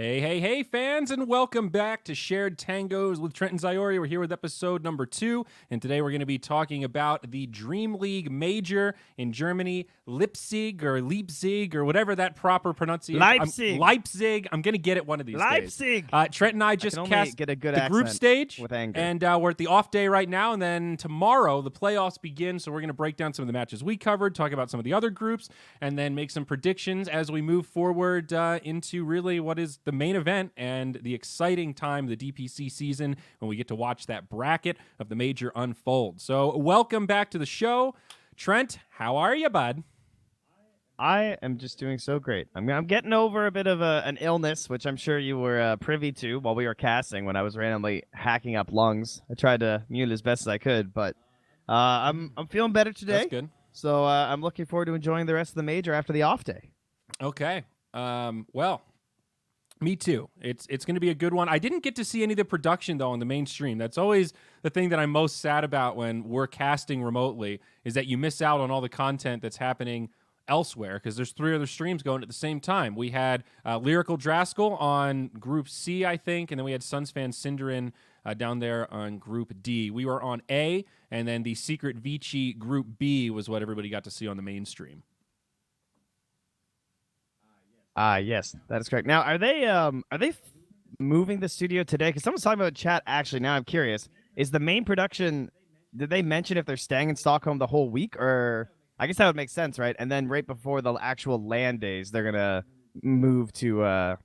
Hey, fans, and welcome back to Shared Tangos with Trent and Ziori. We're here with episode number 2, and today we're going to be talking about the Dream League Major in Germany, Leipzig or whatever that proper pronunciation. Leipzig. I'm going to get it one of these Leipzig. days. Trent and I just cast get a good the group stage, with anger. and we're at the off day right now, and then tomorrow the playoffs begin, so we're going to break down some of the matches we covered, talk about some of the other groups, and then make some predictions as we move forward into really what is the main event and the exciting time of the DPC season when we get to watch that bracket of the major unfold. So welcome back to the show. Trent, how are you, bud? I am just doing so great. I'm getting over a bit of an illness, which I'm sure you were privy to while we were casting when I was randomly hacking up lungs. I tried to mute as best as I could, but I'm feeling better today. That's good. So I'm looking forward to enjoying the rest of the major after the off day. Okay. Well, me too. It's going to be a good one. I didn't get to see any of the production, though, on the mainstream. That's always the thing that I'm most sad about when we're casting remotely, is that you miss out on all the content that's happening elsewhere, because there's 3 other streams going at the same time. We had Lyrical Draskell on Group C, I think, and then we had Sunsfan Cinderin down there on Group D. We were on A, and then the secret Vici Group B was what everybody got to see on the mainstream. Yes, that is correct. Now, are they moving the studio today? Because someone's talking about chat. Actually, now I'm curious. Is the main production? Did they mention if they're staying in Stockholm the whole week, or I guess that would make sense, right? And then right before the actual LAN days, they're gonna move to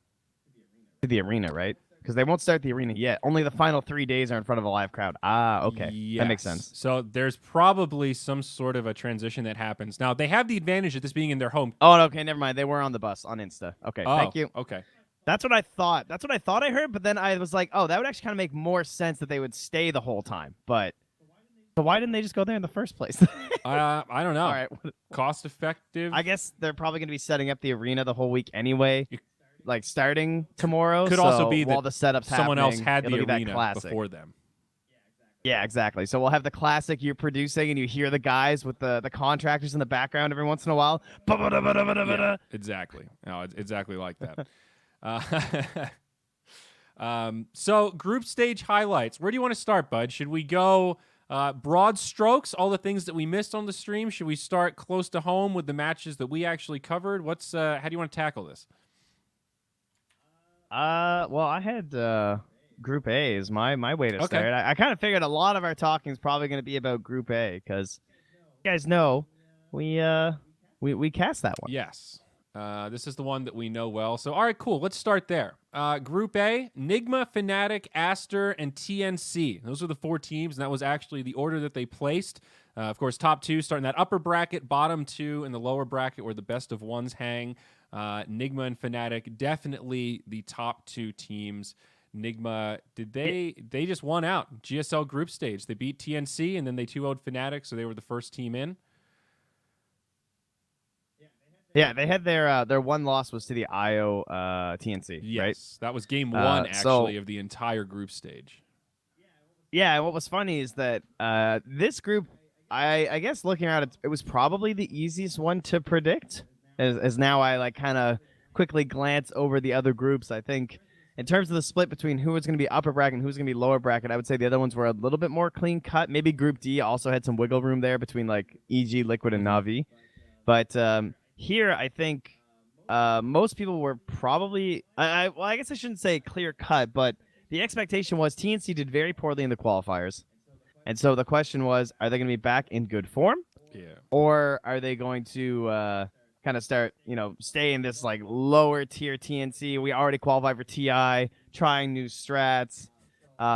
the arena, right? Because they won't start the arena yet. Only the final 3 days are in front of a live crowd. Okay. Yes. That makes sense. So there's probably some sort of a transition that happens. Now, they have the advantage of this being in their home. Oh, okay, never mind. They were on the bus on Insta. Okay, thank you. Okay. That's what I thought. That's what I thought I heard, but then I was like, oh, that would actually kind of make more sense that they would stay the whole time. But so why didn't they just go there in the first place? I don't know. All right. Cost effective. I guess they're probably going to be setting up the arena the whole week anyway. Like starting tomorrow. Could also be while that the setup's someone else had happening, the it'll be arena that classic. before them. Yeah, exactly. So we'll have the classic you're producing, and you hear the guys with the contractors in the background every once in a while. Yeah, exactly. No, it's exactly like that. So group stage highlights. Where do you want to start, bud? Should we go broad strokes, all the things that we missed on the stream? Should we start close to home with the matches that we actually covered? What's how do you want to tackle this? Well, I had Group A is my way to start. I kind of figured a lot of our talking is probably going to be about Group A because you guys know we cast that one. Yes. This is the one that we know well. So, all right, cool. Let's start there. Group A, Nygma, Fnatic, Aster, and TNC. Those are the 4 teams, and that was actually the order that they placed. Of course, top 2 starting that upper bracket, bottom 2 in the lower bracket where the best of ones hang. Nygma and Fnatic, definitely the top 2 teams. Nygma, they just won out GSL group stage. They beat TNC, and then they 2-0'd Fnatic, so they were the first team in. Yeah, they had their one loss was to the IO TNC, yes, right? That was game 1, actually, of the entire group stage. Yeah, and what was funny is that this group, I guess looking at it, it was probably the easiest one to predict. As now I like kind of quickly glance over the other groups, I think in terms of the split between who was going to be upper bracket and who's going to be lower bracket, I would say the other ones were a little bit more clean cut. Maybe Group D also had some wiggle room there between like EG, Liquid, and Na'Vi. But here, I think most people were probably, well, I guess I shouldn't say clear cut, but the expectation was TNC did very poorly in the qualifiers. And so the question was, are they going to be back in good form? Yeah. Or are they going to kind of start, stay in this like lower tier TNC? We already qualified for TI, trying new strats.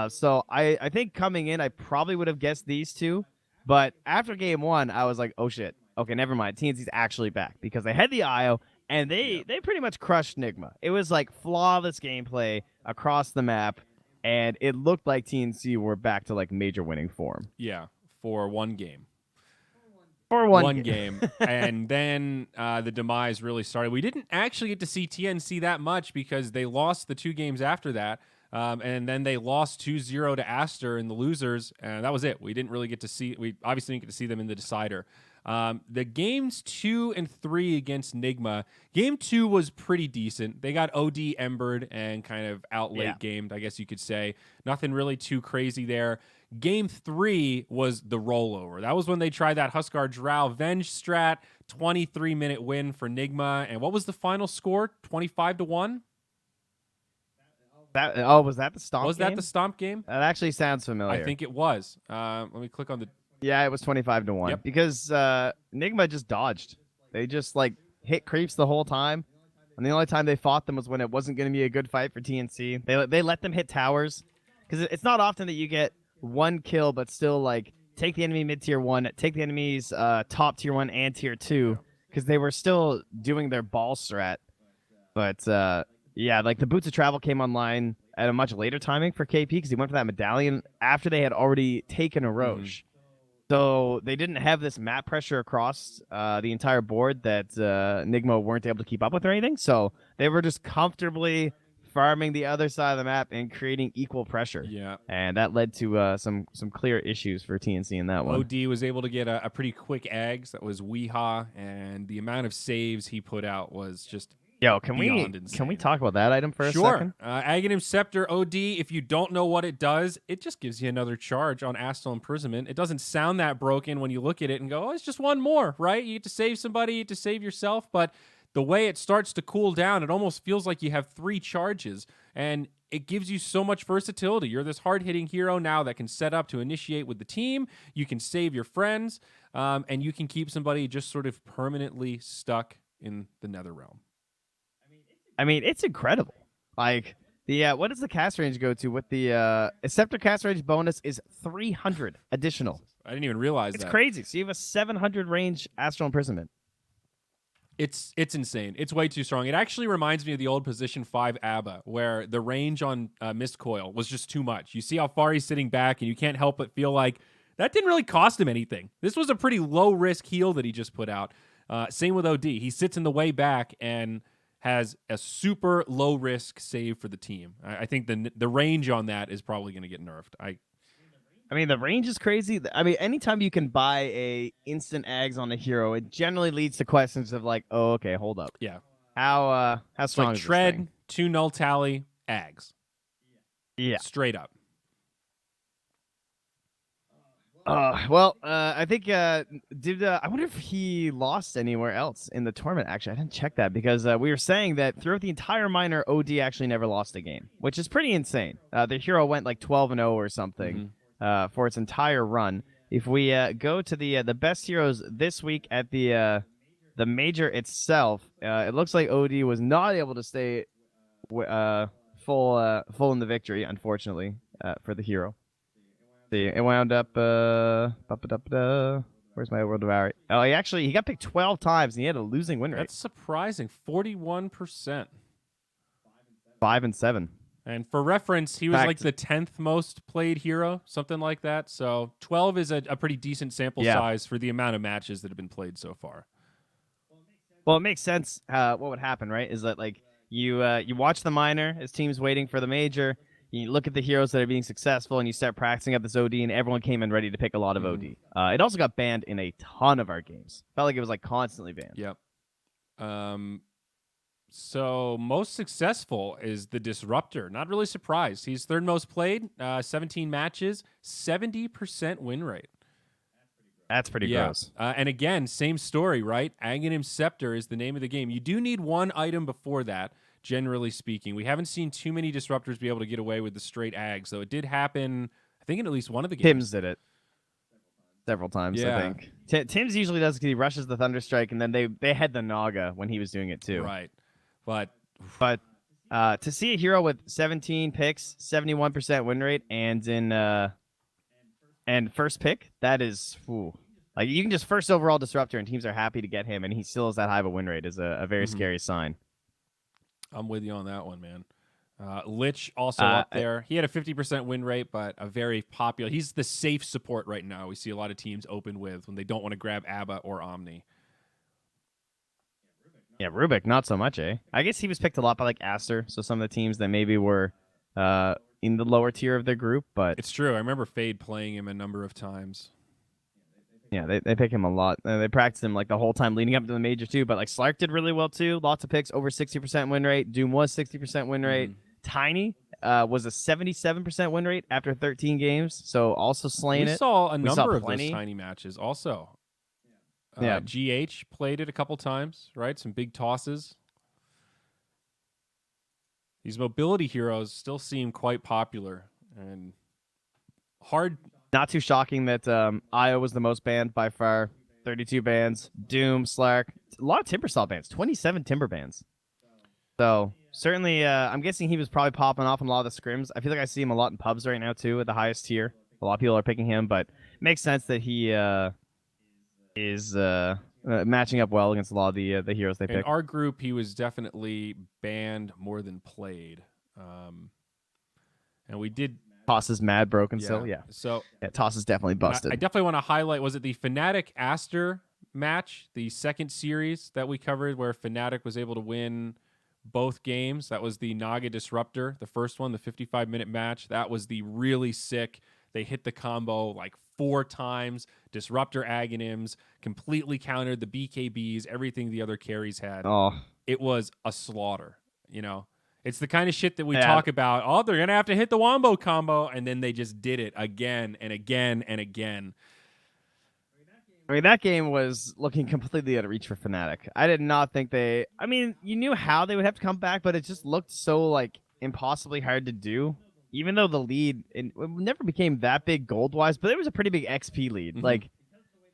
So I think coming in, I probably would have guessed these 2. But after game 1, I was like, oh shit. Okay, never mind. TNC's actually back because they had the IO and they pretty much crushed Nygma. It was like flawless gameplay across the map, and it looked like TNC were back to like major winning form. Yeah, for one game. For one game. And then the demise really started. We didn't actually get to see TNC that much because they lost the 2 games after that. And then they lost 2-0 to Aster in the losers, and that was it. We didn't really get to see. We obviously didn't get to see them in the decider. The games 2 and 3 against Nygma, game 2 was pretty decent. They got OD embered and kind of out late gamed, I guess you could say. Nothing really too crazy there. Game 3 was the rollover. That was when they tried that Huskar Drow Venge strat, 23-minute win for Nygma. And what was the final score? 25-1? Was that the Stomp game? Was that the Stomp game? That actually sounds familiar. I think it was. Let me click on the... Yeah, it was 25-1 because Nygma just dodged. They just like hit creeps the whole time, and the only time they fought them was when it wasn't going to be a good fight for TNC. They let them hit towers because it's not often that you get one kill but still like take the enemy mid tier 1, take the enemy's top tier 1 and tier 2 because they were still doing their ball strat. But yeah, like the Boots of Travel came online at a much later timing for KP because he went for that medallion after they had already taken a Roche. So they didn't have this map pressure across the entire board that Nygma weren't able to keep up with or anything. So they were just comfortably farming the other side of the map and creating equal pressure. Yeah. And that led to some clear issues for TNC in that one. OD was able to get a pretty quick Ags. That was Weehaw, and the amount of saves he put out was just can we talk about that item for a second? Aghanim Scepter OD, if you don't know what it does, it just gives you another charge on Astral Imprisonment. It doesn't sound that broken when you look at it and go, oh, it's just one more, right? You get to save somebody, you get to save yourself, but the way it starts to cool down, it almost feels like you have 3 charges, and it gives you so much versatility. You're this hard-hitting hero now that can set up to initiate with the team, you can save your friends, and you can keep somebody just sort of permanently stuck in the Nether Realm. I mean, it's incredible. Like, what does the cast range go to with the Scepter cast range bonus is 300 additional. I didn't even realize that. It's crazy. So you have a 700 range Astral Imprisonment. It's insane. It's way too strong. It actually reminds me of the old position 5 ABBA, where the range on Mist Coil was just too much. You see how far he's sitting back, and you can't help but feel like that didn't really cost him anything. This was a pretty low-risk heal that he just put out. Same with OD. He sits in the way back and has a super low-risk save for the team. I think the range on that is probably going to get nerfed. I mean, the range is crazy. I mean, anytime you can buy a instant Ags on a hero, it generally leads to questions of like, oh, okay, hold up. Yeah. How strong like is Tread, this thing? 2 null tally, Ags. Yeah. Straight up. I think I wonder if he lost anywhere else in the tournament. Actually, I didn't check that because we were saying that throughout the entire minor, OD actually never lost a game, which is pretty insane. The hero went like 12-0 or something for its entire run. If we go to the best heroes this week at the major itself, it looks like OD was not able to stay full in the victory, unfortunately, for the hero. See, it wound up. Where's my World of Ari? Oh, he got picked 12 times and he had a losing win rate. That's surprising. 41%. 5-7. And for reference, he was like the 10th most played hero, something like that. So 12 is a pretty decent sample size for the amount of matches that have been played so far. Well, it makes sense. What would happen, right? Is that like you watch the minor as teams waiting for the major. You look at the heroes that are being successful, and you start practicing up this OD, and everyone came in ready to pick a lot of OD. It also got banned in a ton of our games. Felt like it was like constantly banned. Yep. So most successful is the Disruptor. Not really surprised. He's 3rd most played, 17 matches, 70% win rate. That's pretty gross. And again, same story, right? Aghanim Scepter is the name of the game. You do need one item before that. Generally speaking, we haven't seen too many disruptors be able to get away with the straight Ags, though it did happen, I think, in at least one of the games. Tim's did it several times, yeah. I think. Tim's usually does because he rushes the Thunderstrike, and then they had the Naga when he was doing it too. Right. But to see a hero with 17 picks, 71% win rate, and first pick, that is, like you can just first overall disruptor, and teams are happy to get him, and he still has that high of a win rate is a very scary sign. I'm with you on that one, man. Lich also up there. He had a 50% win rate, but a very popular. He's the safe support right now. We see a lot of teams open with when they don't want to grab ABBA or Omni. Yeah, Rubik, not so much, eh? I guess he was picked a lot by like Aster, so some of the teams that maybe were in the lower tier of their group, but it's true. I remember Fade playing him a number of times. Yeah, they pick him a lot. They practice him like the whole time leading up to the major too. But like Slark did really well too. Lots of picks, over 60% win rate. Doom was 60% win rate. Tiny was a 77% win rate after 13 games. So also slaying We it. saw a We saw number of those plenty. tiny matches also. Yeah. GH played it a couple times, right? Some big tosses. These mobility heroes still seem quite popular and hard. Not too shocking that Io was the most banned by far. 32 bans. Doom, Slark, a lot of Timbersaw bans. 27 Timber bans. So certainly, I'm guessing he was probably popping off in a lot of the scrims. I feel like I see him a lot in pubs right now too, at the highest tier. A lot of people are picking him, but it makes sense that he is matching up well against a lot of the heroes they In pick. our group, he was definitely banned more than played. And we did. Toss is mad broken still, yeah. So yeah, Toss is definitely busted. I definitely want to highlight, was it the Fnatic Aster match, the second series that we covered where Fnatic was able to win both games? That was the Naga Disruptor, the first one, the 55-minute match. That was the really sick. They hit the combo like 4 times. Disruptor Aghanims completely countered the BKBs, everything the other carries had. Oh, it was a slaughter, you know? It's the kind of shit that we talk about. Oh, they're going to have to hit the Wombo combo. And then they just did it again and again and again. I mean, that game was looking completely out of reach for Fnatic. I did not think they... I mean, you knew how they would have to come back, but it just looked so, like, impossibly hard to do. Even though the lead it never became that big gold-wise, but it was a pretty big XP lead. Mm-hmm. Like,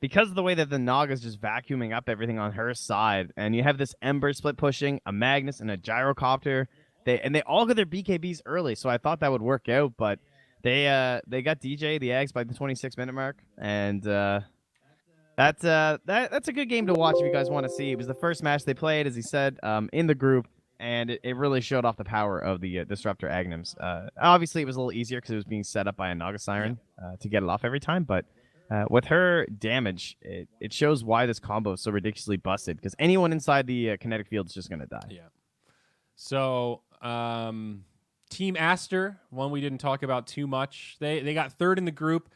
because of the way that the Naga's just vacuuming up everything on her side, and you have this Ember split pushing, a Magnus, and a Gyrocopter... They all got their BKBs early, so I thought that would work out, but they got DJ the Eggs by the 26-minute mark, and that's a good game to watch if you guys want to see. It was the first match they played, as he said, in the group, and it really showed off the power of the Disruptor Aghanims. Obviously, it was a little easier because it was being set up by a Naga Siren to get it off every time, but with her damage, it shows why this combo is so ridiculously busted, because anyone inside the kinetic field is just going to die. Yeah. So... Team Aster, one we didn't talk about too much. They got third in the group.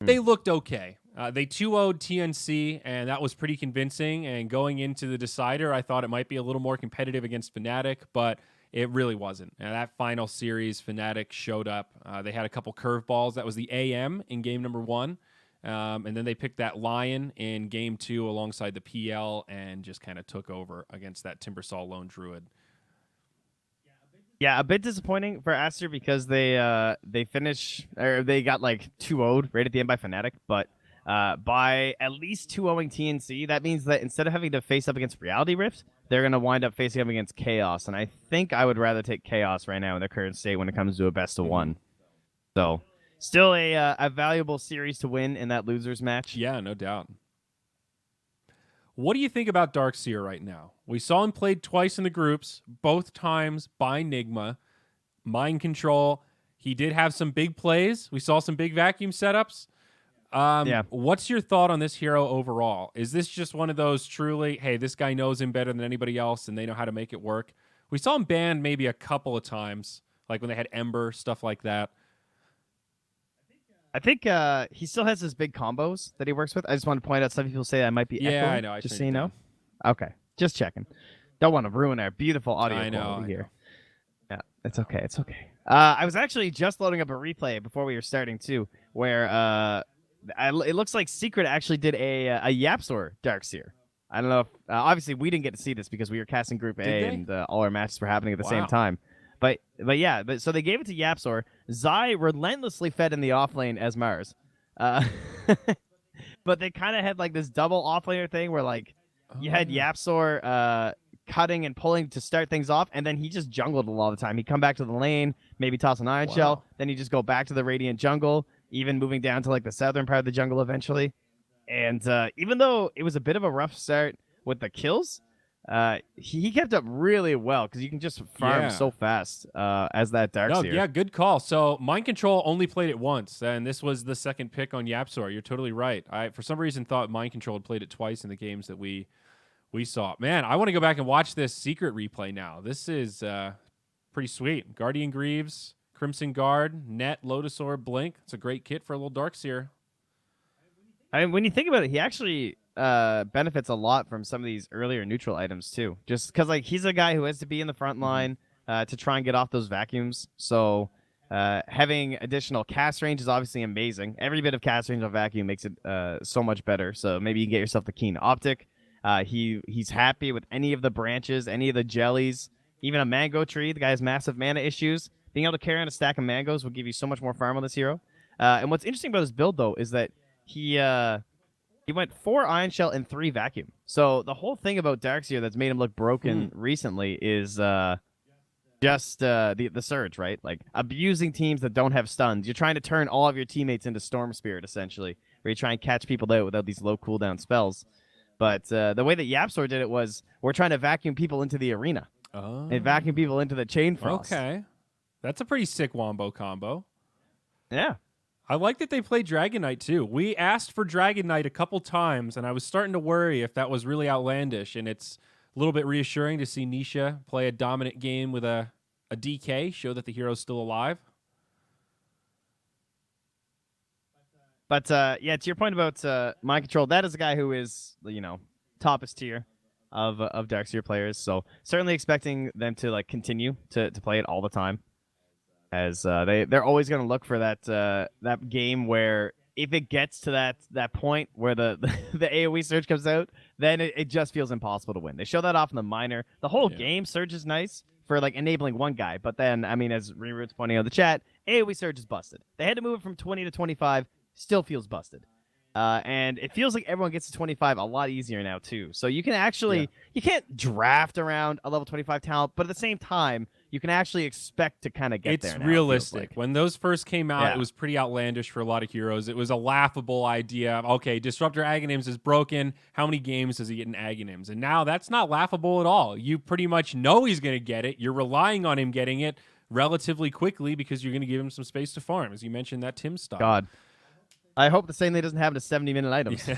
They looked okay. They 2-0'd TNC, and that was pretty convincing. And going into the decider, I thought it might be a little more competitive against Fnatic, but it really wasn't. And that final series, Fnatic showed up. They had a couple curveballs. That was the AM in game number 1. And then they picked that Lion in game 2 alongside the PL and just kind of took over against that Timbersaw Lone Druid. Yeah, a bit disappointing for Aster because they got like 2-0'd right at the end by Fnatic, but by at least 2-0ing TNC, that means that instead of having to face up against Reality Rift, they're going to wind up facing up against Chaos, and I think I would rather take Chaos right now in their current state when it comes to a best of one. So, still a valuable series to win in that losers match. Yeah, no doubt. What do you think about Darkseer right now? We saw him played twice in the groups, both times by Nygma. Mind control. He did have some big plays. We saw some big vacuum setups. What's your thought on this hero overall? Is this just one of those truly, hey, this guy knows him better than anybody else and they know how to make it work? We saw him banned maybe a couple of times, like when they had Ember, stuff like that. I think he still has his big combos that he works with. I just want to point out some people say I might be echoing. I know. Just so you know. Okay, just checking. Don't want to ruin our beautiful audio quality here. Yeah, it's okay. It's okay. I was actually just loading up a replay before we were starting too, where it looks like Secret actually did a Yapsor Darkseer. I don't know if obviously we didn't get to see this because we were casting Group A and all our matches were happening at the same time. But so they gave it to Yapsor. Zai relentlessly fed in the off lane as Mars. But they kind of had like this double offlaner thing where like you had Yapsor cutting and pulling to start things off, and then he just jungled a lot of the time. He'd come back to the lane, maybe toss an Iron Shell, then he'd just go back to the Radiant jungle, even moving down to like the southern part of the jungle eventually. And even though it was a bit of a rough start with the kills, he kept up really well because you can just farm so fast as that Darkseer. Yeah, good call. So Mind Control only played it once, and this was the second pick on Yapsor. You're totally right. I, for some reason, thought Mind Control had played it twice in the games that we saw. Man, I want to go back and watch this Secret replay now. This is pretty sweet. Guardian Greaves, Crimson Guard, Net, Lotus Orb, Blink. It's a great kit for a little Darkseer. I mean, when you think about it, he actually benefits a lot from some of these earlier neutral items too. Just because like he's a guy who has to be in the front line to try and get off those vacuums. So having additional cast range is obviously amazing. Every bit of cast range on vacuum makes it so much better. So maybe you can get yourself the keen optic. He's happy with any of the branches, any of the jellies, even a mango tree. The guy has massive mana issues. Being able to carry on a stack of mangoes will give you so much more farm on this hero. And what's interesting about his build though is that he went 4 Iron Shell and 3 Vacuum. So the whole thing about Darkseer that's made him look broken recently is just the Surge, right? Like abusing teams that don't have stuns. You're trying to turn all of your teammates into Storm Spirit, essentially, where you try and catch people out without these low cooldown spells. But the way that Yapsor did it was we're trying to vacuum people into the arena and vacuum people into the Chain Frost. Okay. That's a pretty sick Wombo combo. Yeah. I like that they play Dragon Knight too. We asked for Dragon Knight a couple times, and I was starting to worry if that was really outlandish. And it's a little bit reassuring to see Nisha play a dominant game with a DK, show that the hero's still alive. But yeah, to your point about mind control, that is a guy who is, you know, toppest tier of Darkseer players. So certainly expecting them to like continue to play it all the time. As they're always going to look for that game where if it gets to that point where the AoE Surge comes out, then it just feels impossible to win. They show that off in the minor. The whole game Surge is nice for like enabling one guy, but then I mean, as Reroot's pointing out in the chat, AoE Surge is busted. They had to move it from 20 to 25, still feels busted. And it feels like everyone gets to 25 a lot easier now too. So you can actually you can't draft around a level 25 talent, but at the same time, you can actually expect to kind of get there. It's realistic. When those first came out, it was pretty outlandish for a lot of heroes. It was a laughable idea. Okay, Disruptor Aghanims is broken. How many games does he get in Aghanims? And now that's not laughable at all. You pretty much know he's going to get it. You're relying on him getting it relatively quickly because you're going to give him some space to farm, as you mentioned that Tim style. God. I hope the same thing doesn't happen to 70-minute items.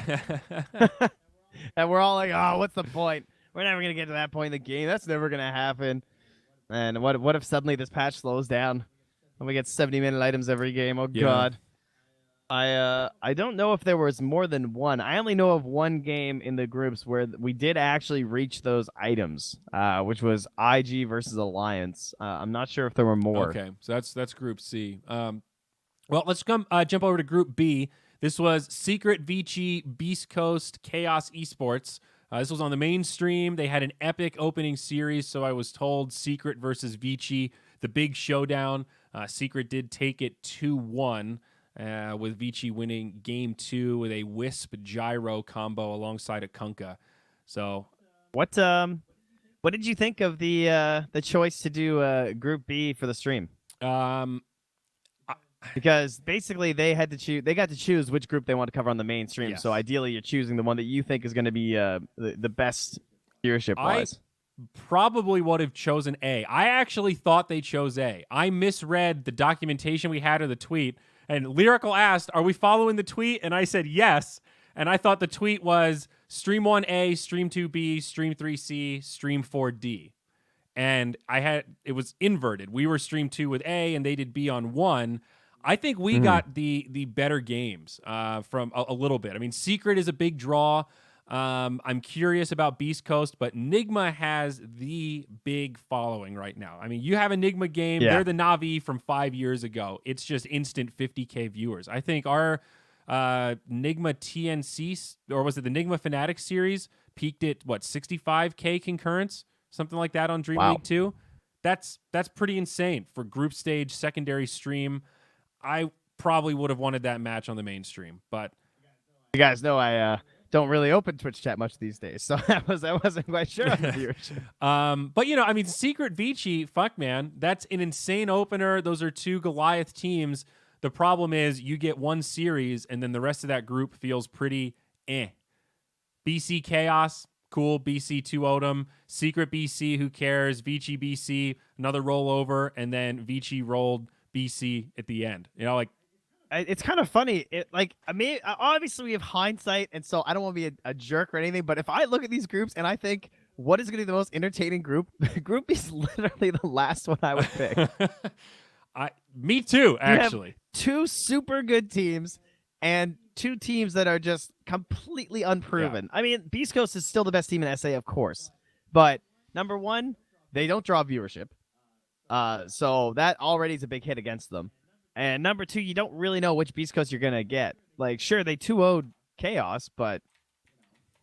And we're all like, oh, what's the point? We're never going to get to that point in the game. That's never going to happen. And what if suddenly this patch slows down and we get 70-minute items every game? Oh, God. I don't know if there was more than one. I only know of one game in the groups where we did actually reach those items, which was IG versus Alliance. I'm not sure if there were more. Okay, so that's Group C. Well, let's jump over to Group B. This was Secret, Vici, Beast Coast, Chaos Esports. This was on the mainstream. They had an epic opening series, so I was told Secret versus Vici, the big showdown. Secret did take it 2-1, with Vici winning Game 2 with a Wisp Gyro combo alongside a Kunkka. So, what did you think of the choice to do Group B for the stream? Because basically they got to choose which group they want to cover on the mainstream. Yes. So ideally you're choosing the one that you think is going to be the best viewership wise. I probably would have chosen A. I actually thought they chose A. I misread the documentation we had of the tweet, and Lyrical asked, "Are we following the tweet?" And I said yes. And I thought the tweet was Stream 1A, Stream 2B, Stream 3C, Stream 4D. And it was inverted. We were Stream 2 with A, and they did B on 1. I think we got the better games from a little bit. I mean, Secret is a big draw. I'm curious about Beast Coast, but Nygma has the big following right now. I mean, you have a Nygma game. Yeah. They're the Na'Vi from 5 years ago. It's just instant 50K viewers. I think our Nygma TNC, or was it the Nygma Fnatic series, peaked at, 65K concurrence? Something like that on Dream League 2. That's pretty insane for group stage secondary stream. I probably would have wanted that match on the mainstream, but you guys know I don't really open Twitch chat much these days, so I wasn't quite sure on the viewership. But I mean, Secret Vici, fuck man, that's an insane opener. Those are two Goliath teams. The problem is you get one series, and then the rest of that group feels pretty eh. BC Chaos, cool. BC 2-0'd them. Secret BC, who cares? Vici BC, another rollover, and then Vici rolled BC at the end. It's kind of funny. I mean, obviously we have hindsight, and so I don't want to be a jerk or anything, but if I look at these groups and I think, what is going to be the most entertaining group? Group B is literally the last one I would pick. Me too, actually. You have two super good teams, and two teams that are just completely unproven. I mean, Beast Coast is still the best team in SA, of course, but number one, they don't draw viewership, so that already is a big hit against them. And number two, you don't really know which Beast Coast you're gonna get. Like, sure, they 2-0'd Chaos, but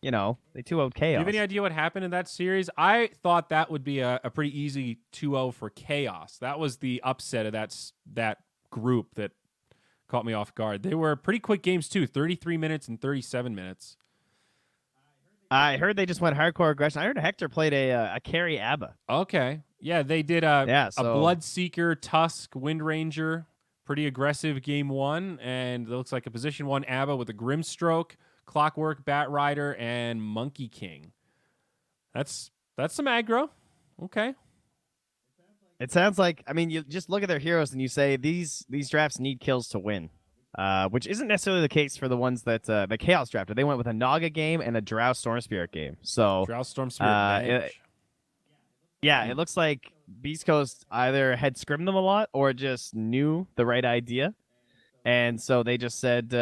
they 2-0'd Chaos. Do you have any idea what happened in that series? I thought that would be a pretty easy 2-0 for Chaos. That was the upset of that group that caught me off guard. They were pretty quick games too, 33 minutes and 37 minutes. I heard they just went hardcore aggression. I heard Hector played a carry ABBA. Okay. Yeah, they did a Bloodseeker, Tusk, Wind Ranger, pretty aggressive game one, and it looks like a position one ABBA with a Grimstroke, Clockwork, Bat Rider, and Monkey King. That's some aggro. Okay. It sounds like, I mean, you just look at their heroes and you say these drafts need kills to win, which isn't necessarily the case for the ones that the Chaos drafted. They went with a Naga game and a Drow Storm Spirit game. So Drow Storm Spirit. It looks like Beast Coast either had scrimmed them a lot or just knew the right idea, and so they just said,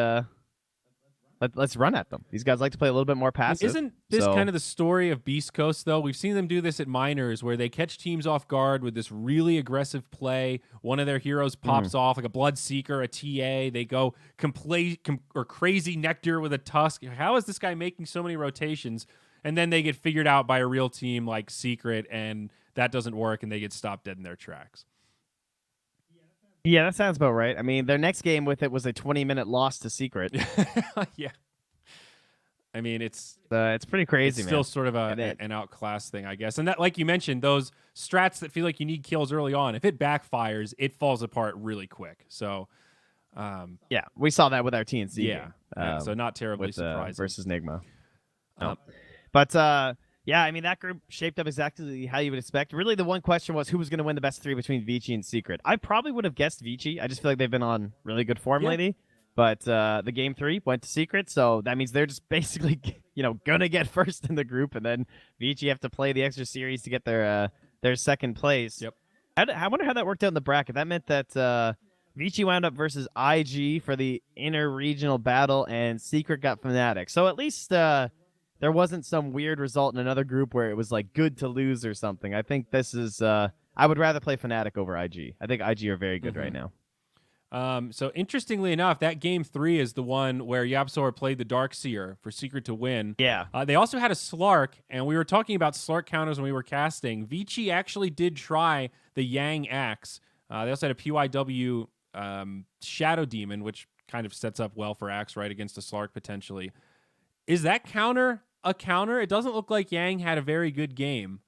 let's run at them. These guys like to play a little bit more passive. Isn't this kind of the story of Beast Coast, though? We've seen them do this at minors where they catch teams off guard with this really aggressive play. One of their heroes pops off, like a Bloodseeker, a TA. They go crazy Nectar with a Tusk. How is this guy making so many rotations? And then they get figured out by a real team like Secret, and that doesn't work, and they get stopped dead in their tracks. Yeah, that sounds about right. I mean, their next game with it was a 20-minute loss to Secret. Yeah. I mean, it's pretty crazy, it's still sort of an outclass thing, I guess. And that, like you mentioned, those strats that feel like you need kills early on, if it backfires, it falls apart really quick. So, yeah, we saw that with our TNC game. So not terribly surprising. Versus Nygma. Yeah, I mean, that group shaped up exactly how you would expect. Really, the one question was who was going to win the best three between Vici and Secret. I probably would have guessed Vici. I just feel like they've been on really good form lately. But the game three went to Secret, so that means they're just basically, gonna get first in the group, and then Vici have to play the extra series to get their second place. Yep. I wonder how that worked out in the bracket. That meant that Vici wound up versus IG for the inter-regional battle, and Secret got Fnatic. So at least there wasn't some weird result in another group where it was like good to lose or something. I think this is I would rather play Fnatic over IG. I think IG are very good right now. So interestingly enough, that game 3 is the one where YapzOr played the Dark Seer for Secret to win. Yeah. They also had a Slark, and we were talking about Slark counters when we were casting. Vici actually did try the Yang Axe. They also had a PYW Shadow Demon, which kind of sets up well for Axe right against a Slark potentially. Is that counter a counter? It doesn't look like Yang had a very good game.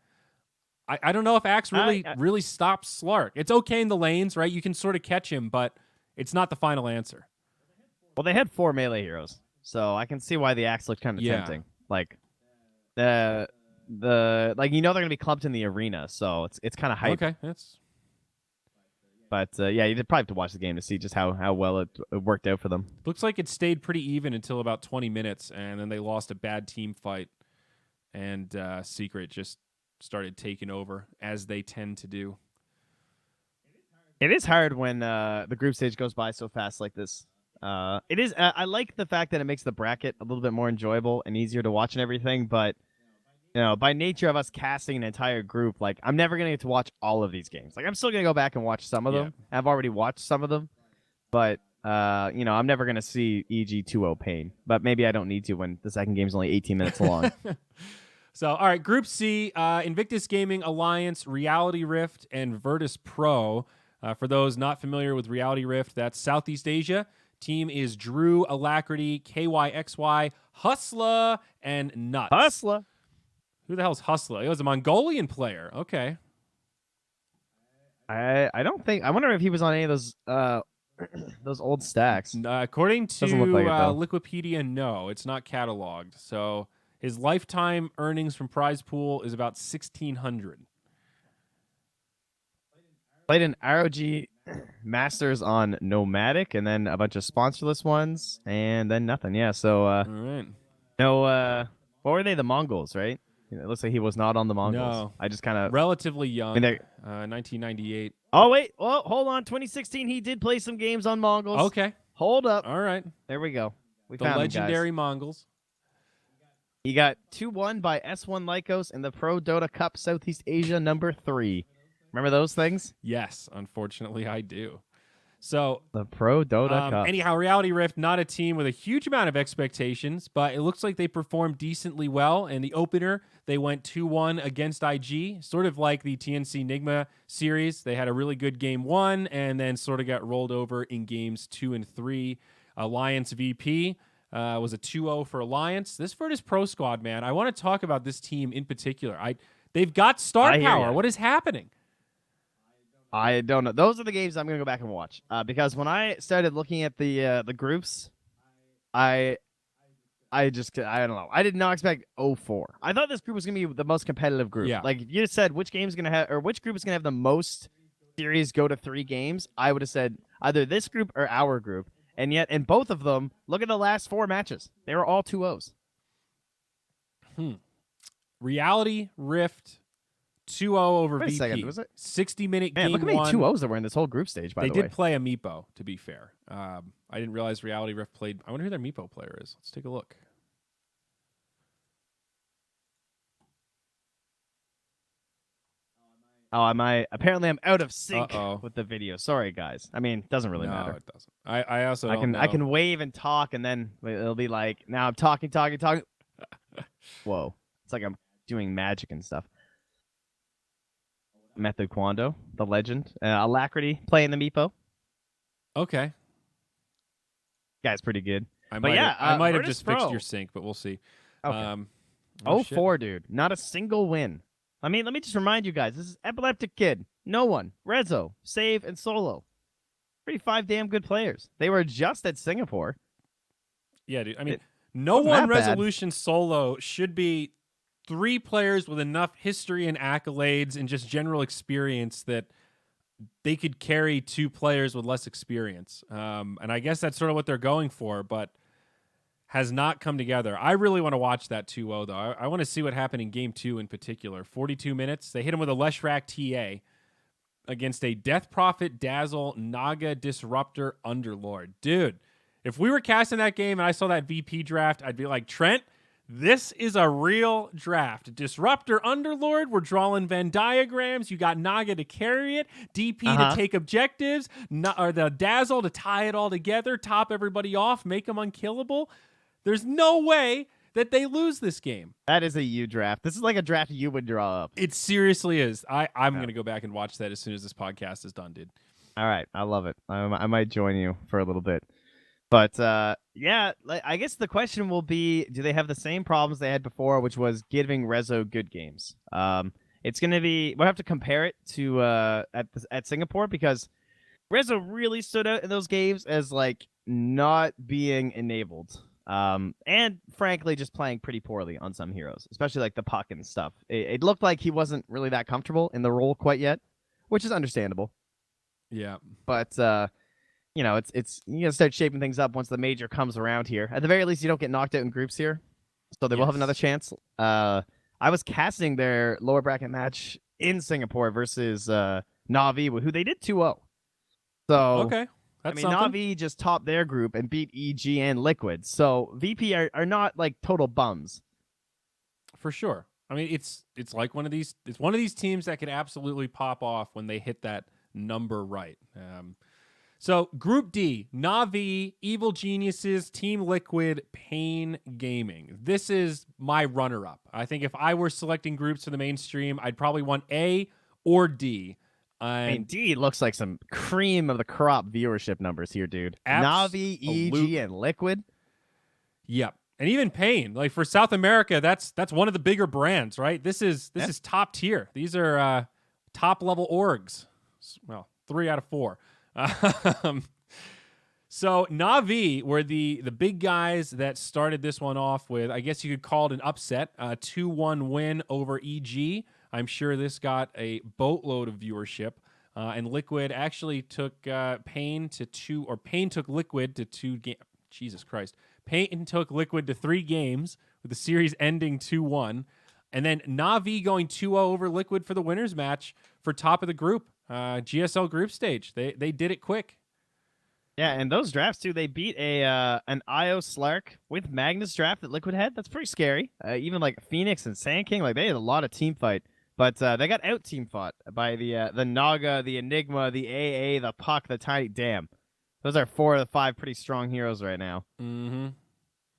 I don't know if Axe really stops Slark. It's okay in the lanes, right? You can sort of catch him, but it's not the final answer. Well, they had 4 melee heroes, so I can see why the Axe looked kind of tempting. Like they're gonna be clumped in the arena, so it's kind of hype. Okay, But you probably have to watch the game to see just how well it worked out for them. Looks like it stayed pretty even until about 20 minutes, and then they lost a bad team fight, and Secret just started taking over, as they tend to do. It is hard when the group stage goes by so fast like this. It is. I like the fact that it makes the bracket a little bit more enjoyable and easier to watch and everything, but by nature of us casting an entire group, like I'm never gonna get to watch all of these games. Like I'm still gonna go back and watch some of them. I've already watched some of them, but I'm never gonna see EG 2-0 pain. But maybe I don't need to when the second game's only 18 minutes long. So, all right, Group C, Invictus Gaming Alliance, Reality Rift, and Virtus Pro. For those not familiar with Reality Rift, that's Southeast Asia. Team is Drew, Alacrity, KYXY, Hustler, and Nuts. Hustler. Who the hell's Hustler? He was a Mongolian player. Okay. I don't think. I wonder if he was on any of those those old stacks. According to like Liquipedia, no, it's not cataloged. So his lifetime earnings from prize pool is about 1,600. Played an ROG Masters on Nomadic, and then a bunch of sponsorless ones, and then nothing. Yeah, so all right. No, what were they? The Mongols, right? It looks like he was not on the Mongols. No. I just kind of relatively young. 1998. Oh wait, hold on. 2016, he did play some games on Mongols. Okay. Hold up. All right. There we go. We The found them, guys. legendary Mongols. You got 2-1 by S1 Lycos in the Pro Dota Cup Southeast Asia #3. Remember those things? Yes, unfortunately, I do. So, The Pro Dota Cup. anyhow, Reality Rift, not a team with a huge amount of expectations, but it looks like they performed decently well. In the opener, they went 2-1 against IG, sort of like the TNC Nygma series. They had a really good game 1 and then sort of got rolled over in games 2 and 3. Alliance VP was a 2-0 for Alliance. This Virtus Pro squad, man, I want to talk about this team in particular. They've got star power. What is happening? I don't know. Those are the games I'm going to go back and watch because when I started looking at the groups, I don't know. I did not expect 0-4. I thought this group was going to be the most competitive group. Yeah. Like if you said which game's going to have or which group is going to have the most series go to 3 games, I would have said either this group or our group. And yet in both of them, look at the last 4 matches. They were all 2-0s. Reality Rift 2-0 over Wait a VP. second, was it? 60-minute Man, game look how many 1. 2-0s there were in this whole group stage, by They the way. did play a Meepo, to be fair. I didn't realize Reality Rift played. I wonder who their Meepo player is. Let's take a look. Oh, apparently I'm out of sync Uh-oh. with the video. Sorry, guys. I mean, it doesn't really matter. No, it doesn't. I also don't know. I can wave and talk, and then it'll be like, now I'm talking. Whoa. It's like I'm doing magic and stuff. Method Quando, the legend. Alacrity playing the Meepo. Okay. Guy's pretty good. I But might yeah, have, I might have Virtus just fixed Pro. your sync, but we'll see. Okay. Shit. 0-4, dude. Not a single win. I mean, let me just remind you guys, this is Epileptic Kid, No One, Rezo, Save, and Solo. Pretty 5 damn good players. They were just at Singapore. Yeah, dude. I mean, No wasn't One that bad. Resolution Solo should be 3 players with enough history and accolades and just general experience that they could carry 2 players with less experience. And I guess that's sort of what they're going for, but has not come together. I really want to watch that 2-0, though. I want to see what happened in Game 2 in particular. 42 minutes. They hit him with a Leshrac TA against a Death Prophet, Dazzle, Naga, Disruptor, Underlord. Dude, if we were casting that game and I saw that VP draft, I'd be like, Trent, this is a real draft. Disruptor, Underlord, we're drawing Venn diagrams. You got Naga to carry it, DP to take objectives, or the Dazzle to tie it all together, top everybody off, make them unkillable. There's no way that they lose this game. That is a U draft. This is like a draft you would draw up. It seriously is. I'm going to go back and watch that as soon as this podcast is done, dude. All right. I love it. I might join you for a little bit. But, yeah, I guess the question will be, do they have the same problems they had before, which was giving Rezo good games? It's going to be, we'll have to compare it to at Singapore because Rezo really stood out in those games as, like, not being enabled. And frankly, just playing pretty poorly on some heroes, especially like the puck and stuff. It looked like he wasn't really that comfortable in the role quite yet, which is understandable. Yeah. But, you know, it's you gotta start shaping things up once the major comes around here. At the very least, you don't get knocked out in groups here, so they will have another chance. I was casting their lower bracket match in Singapore versus Na'Vi, who they did 2-0. So Okay. That's I mean, something. Na'Vi just topped their group and beat EG and Liquid. So VP are not like total bums. For sure. I mean, it's like one of these teams that could absolutely pop off when they hit that number right. So Group D, Na'Vi, Evil Geniuses, Team Liquid, Pain Gaming. This is my runner-up. I think if I were selecting groups for the mainstream, I'd probably want A or D. I mean, D looks like some cream of the crop viewership numbers here, dude. Na'Vi, EG, and Liquid. Yep. And even Pain, like for South America, that's one of the bigger brands, right? This is top tier. These are top level orgs. Well, 3 out of 4. So Na'Vi were the big guys that started this one off with, I guess you could call it an upset, a 2-1 win over EG. I'm sure this got a boatload of viewership. And Liquid actually took Pain took Liquid to 2 games. Jesus Christ. Pain took Liquid to 3 games with the series ending 2-1. And then Na'Vi going 2-0 over Liquid for the winners match for top of the group. GSL group stage. They did it quick. Yeah, and those drafts too, they beat an IO Slark with Magnus draft at Liquid Head. That's pretty scary. Even like Phoenix and Sand King, like they had a lot of team fight, but they got out team fought by the Naga, the Enigma, the AA, the Puck, the Tiny. Damn, those are 4 of the 5 pretty strong heroes right now. Mm-hmm.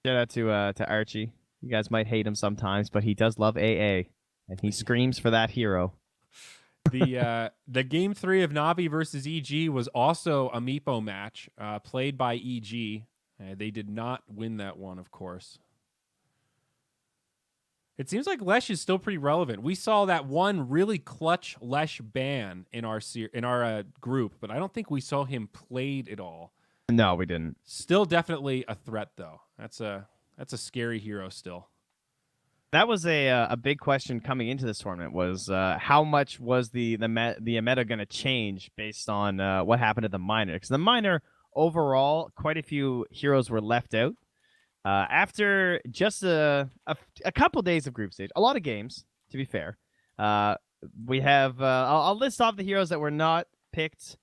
Shout out to Archie. You guys might hate him sometimes, but he does love AA, and he screams for that hero. The game 3 of Navi versus EG was also a Meepo match played by EG. They did not win that one, of course. It seems like Lesh is still pretty relevant. We saw that one really clutch Lesh ban in our group, but I don't think we saw him played at all. No, we didn't. Still definitely a threat, though. That's a scary hero still. That was a big question coming into this tournament was how much was the meta going to change based on what happened at the minor? Because the minor overall, quite a few heroes were left out. After just a couple days of group stage, a lot of games, to be fair, we have I'll list off the heroes that were not picked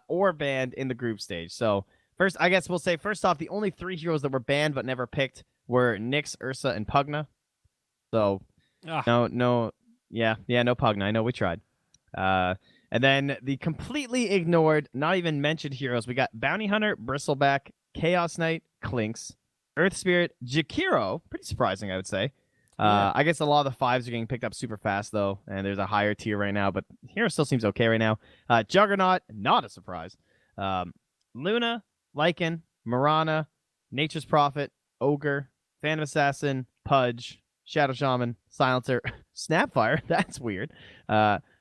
or banned in the group stage. So first, I guess we'll say first off, the only 3 heroes that were banned but never picked were Nyx, Ursa, and Pugna. So, no Pugna. I know we tried. And then the completely ignored, not even mentioned heroes. We got Bounty Hunter, Bristleback, Chaos Knight, Clinks, Earth Spirit, Jakiro. Pretty surprising, I would say. Yeah. I guess a lot of the 5s are getting picked up super fast, though, and there's a higher tier right now, but hero still seems okay right now. Juggernaut, not a surprise. Luna, Lycan, Mirana, Nature's Prophet, Ogre, Phantom Assassin, Pudge, Shadow Shaman, Silencer, Snapfire, that's weird.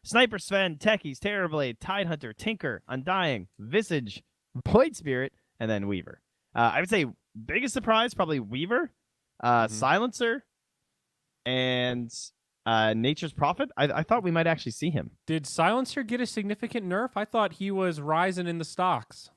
Sniper Sven, Techies, Terrorblade, Tidehunter, Tinker, Undying, Visage, Void Spirit, and then Weaver. I would say biggest surprise, probably Weaver, Silencer, and Nature's Prophet. I thought we might actually see him. Did Silencer get a significant nerf? I thought he was rising in the stocks.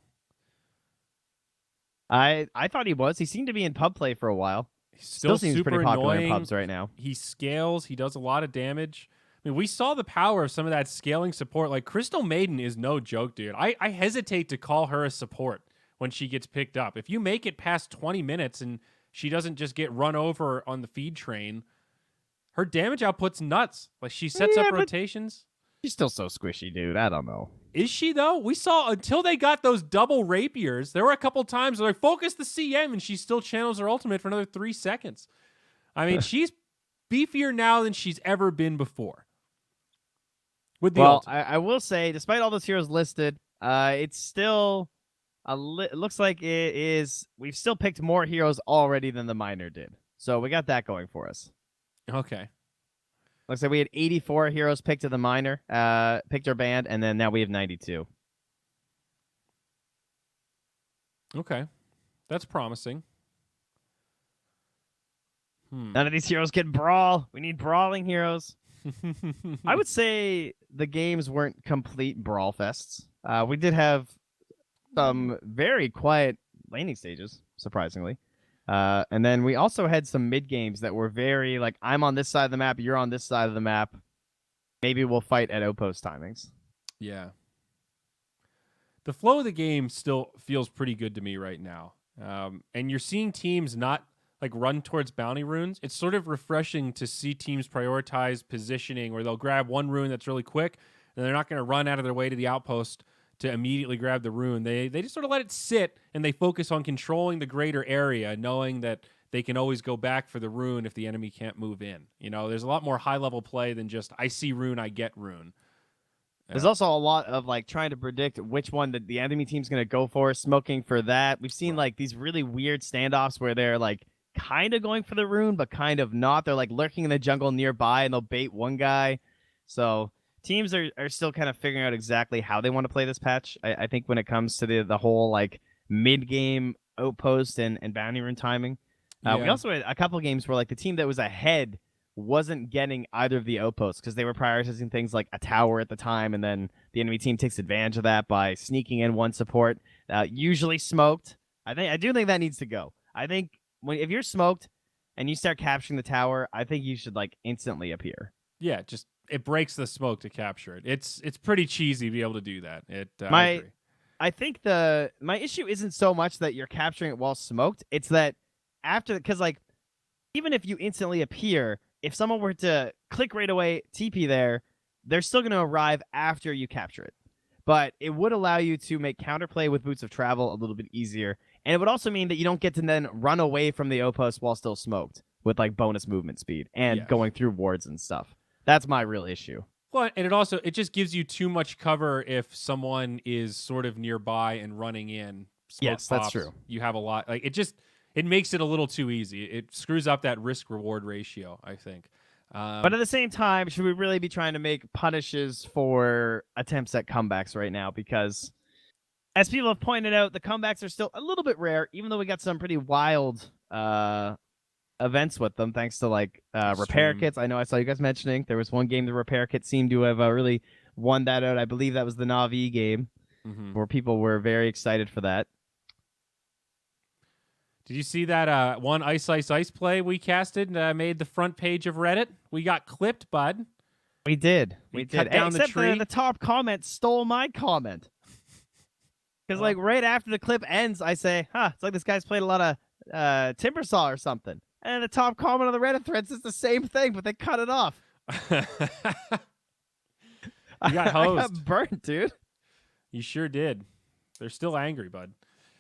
I thought he was. He seemed to be in pub play for a while. He still seems super pretty popular annoying in pubs right now. He scales. He does a lot of damage. I mean, we saw the power of some of that scaling support. Like, Crystal Maiden is no joke, dude. I hesitate to call her a support when she gets picked up. If you make it past 20 minutes and she doesn't just get run over on the feed train, her damage output's nuts. Like, she sets up rotations. She's still so squishy, dude. I don't know. Is she, though? We saw until they got those double rapiers, there were a couple times where they focused the CM and she still channels her ultimate for another 3 seconds. I mean, she's beefier now than she's ever been before. With the ultimate. I will say, despite all those heroes listed, it's still it looks like it is. We've still picked more heroes already than the minor did, so we got that going for us. Okay. Looks like we had 84 heroes picked at the minor, picked our band, and then now we have 92. Okay. That's promising. None of these heroes can brawl. We need brawling heroes. I would say the games weren't complete brawl fests. We did have some very quiet laning stages, surprisingly. And then we also had some mid games that were very like, I'm on this side of the map, you're on this side of the map. Maybe we'll fight at outpost timings. Yeah. The flow of the game still feels pretty good to me right now. And you're seeing teams not like run towards bounty runes. It's sort of refreshing to see teams prioritize positioning where they'll grab one rune that's really quick and they're not going to run out of their way to the outpost to immediately grab the rune. They just sort of let it sit and they focus on controlling the greater area, knowing that they can always go back for the rune if the enemy can't move in. You know, there's a lot more high-level play than just, I see rune, I get rune. There's also a lot of like trying to predict which one that the enemy team's going to go for, smoking for that. We've seen like these really weird standoffs where they're like kind of going for the rune, but kind of not. They're like lurking in the jungle nearby and they'll bait one guy. So teams are still kind of figuring out exactly how they want to play this patch. I think when it comes to the whole like mid-game outpost and bounty rune timing. We also had a couple of games where like the team that was ahead wasn't getting either of the outposts because they were prioritizing things like a tower at the time, and then the enemy team takes advantage of that by sneaking in one support, usually smoked. I do think that needs to go. I think if you're smoked and you start capturing the tower, I think you should like instantly appear. Yeah, it breaks the smoke to capture it. It's pretty cheesy to be able to do that. I agree. I think my issue isn't so much that you're capturing it while smoked. It's that after, because like even if you instantly appear, if someone were to click right away, TP there, they're still going to arrive after you capture it. But it would allow you to make counterplay with Boots of Travel a little bit easier. And it would also mean that you don't get to then run away from the O-Post while still smoked with like bonus movement speed and going through wards and stuff. That's my real issue. Well, and it just gives you too much cover if someone is sort of nearby and running in. Yes, that's true. You have a lot. Like it makes it a little too easy. It screws up that risk reward ratio, I think. But at the same time, should we really be trying to make punishes for attempts at comebacks right now? Because as people have pointed out, the comebacks are still a little bit rare, even though we got some pretty wild events with them, thanks to like repair kits. I know I saw you guys mentioning there was one game the repair kit seemed to have really won that out. I believe that was the Na'Vi game, where people were very excited for that. Did you see that one Ice Ice Ice play we casted made the front page of Reddit? We got clipped, bud. We did. We cut down except the tree. The top comment stole my comment. Because like right after the clip ends, I say, it's like this guy's played a lot of Timbersaw or something. And the top comment on the Reddit threads is the same thing, but they cut it off. You got hosed. I got burnt, dude. You sure did. They're still angry, bud.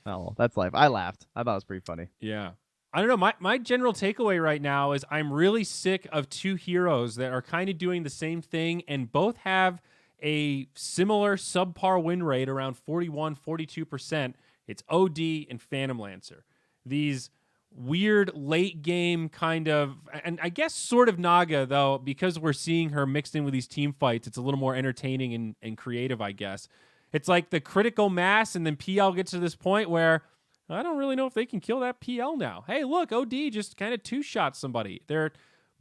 Oh, that's life. I laughed. I thought it was pretty funny. Yeah. I don't know. My general takeaway right now is I'm really sick of two heroes that are kind of doing the same thing and both have a similar subpar win rate around 41, 42%. It's OD and Phantom Lancer. These weird late game kind of, and I guess sort of Naga, though, because we're seeing her mixed in with these team fights, it's a little more entertaining and creative, I guess. It's like the critical mass, and then PL gets to this point where I don't really know if they can kill that PL now. Hey, look, OD just kind of two-shot somebody.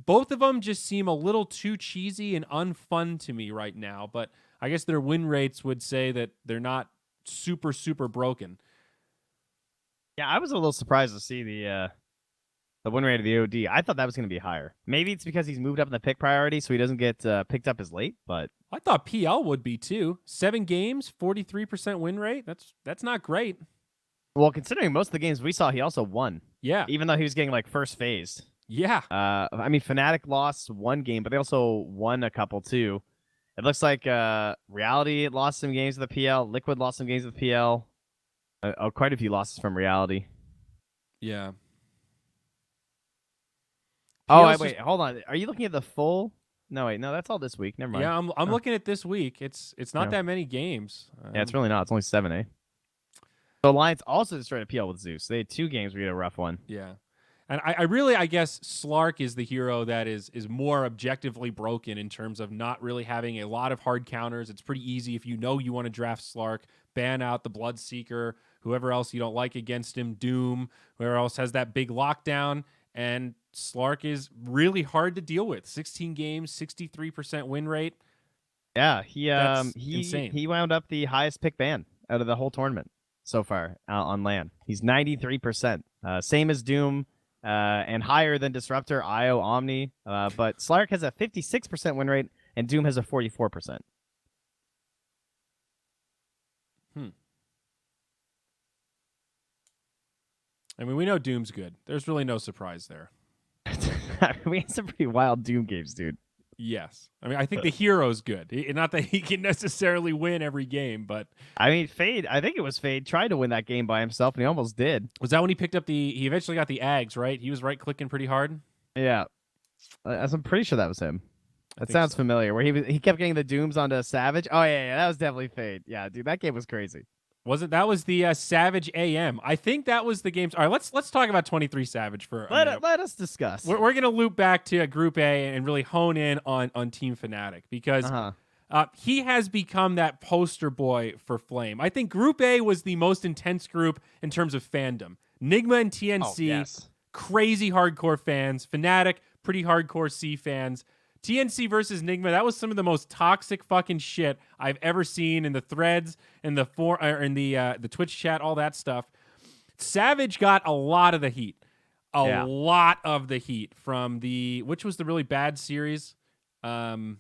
Both of them just seem a little too cheesy and unfun to me right now, but I guess their win rates would say that they're not super, super broken. Yeah, I was a little surprised to see the win rate of the OD. I thought that was going to be higher. Maybe it's because he's moved up in the pick priority, so he doesn't get picked up as late, but I thought PL would be too. 7 games, 43% win rate. That's not great. Well, considering most of the games we saw, he also won. Yeah. Even though he was getting like first phased. Yeah. I mean, Fnatic lost one game, but they also won a couple too. It looks like Reality lost some games with the PL. Liquid lost some games with PL. Quite a few losses from Reality. Yeah. Oh, wait, hold on. Are you looking at the full? No, wait, no, that's all this week. Never mind. Yeah, I'm looking at this week. It's not that many games. Yeah, it's really not. It's only 7, eh? So Alliance also destroyed a PL with Zeus. They had 2 games where you had a rough one. Yeah. And I guess Slark is the hero that is more objectively broken in terms of not really having a lot of hard counters. It's pretty easy if you know you want to draft Slark, ban out the Bloodseeker, whoever else you don't like against him, Doom, whoever else has that big lockdown, and Slark is really hard to deal with. 16 games, 63% win rate. Yeah, insane. He wound up the highest pick ban out of the whole tournament so far on LAN. He's 93%, same as Doom, and higher than Disruptor, IO, Omni. But Slark has a 56% win rate, and Doom has a 44%. I mean, we know Doom's good. There's really no surprise there. We had some pretty wild Doom games, dude. Yes. I mean, I think the hero's good. Not that he can necessarily win every game, but... I mean, Fade, I think it was Fade, tried to win that game by himself, and he almost did. Was that when he picked up he eventually got the Ags, right? He was right-clicking pretty hard? Yeah. I'm pretty sure that was him. That sounds familiar, where he kept getting the Dooms onto Savage. Oh, yeah, that was definitely Fade. Yeah, dude, that game was crazy. That was the Savage AM. I think that was the game's... All right, let's talk about 23 Savage for a minute. Let us discuss. We're going to loop back to Group A and really hone in on Team Fnatic because he has become that poster boy for Flame. I think Group A was the most intense group in terms of fandom. Nygma and TNC, crazy hardcore fans. Fnatic, pretty hardcore C fans. TNC versus Nygma, that was some of the most toxic fucking shit I've ever seen in the threads, in the the Twitch chat, all that stuff. Savage got a lot of the heat. A lot of the heat from which was the really bad series? What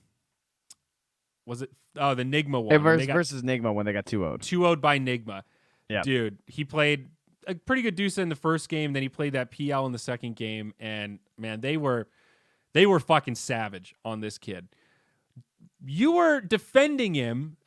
Was it? Oh, the Nygma It one. When they got versus Nygma when they got 2-0'd. 2-0'd by Nygma. Yeah. Dude, he played a pretty good Dusa in the first game. Then he played that PL in the second game. And, man, they were fucking savage on this kid. You were defending him,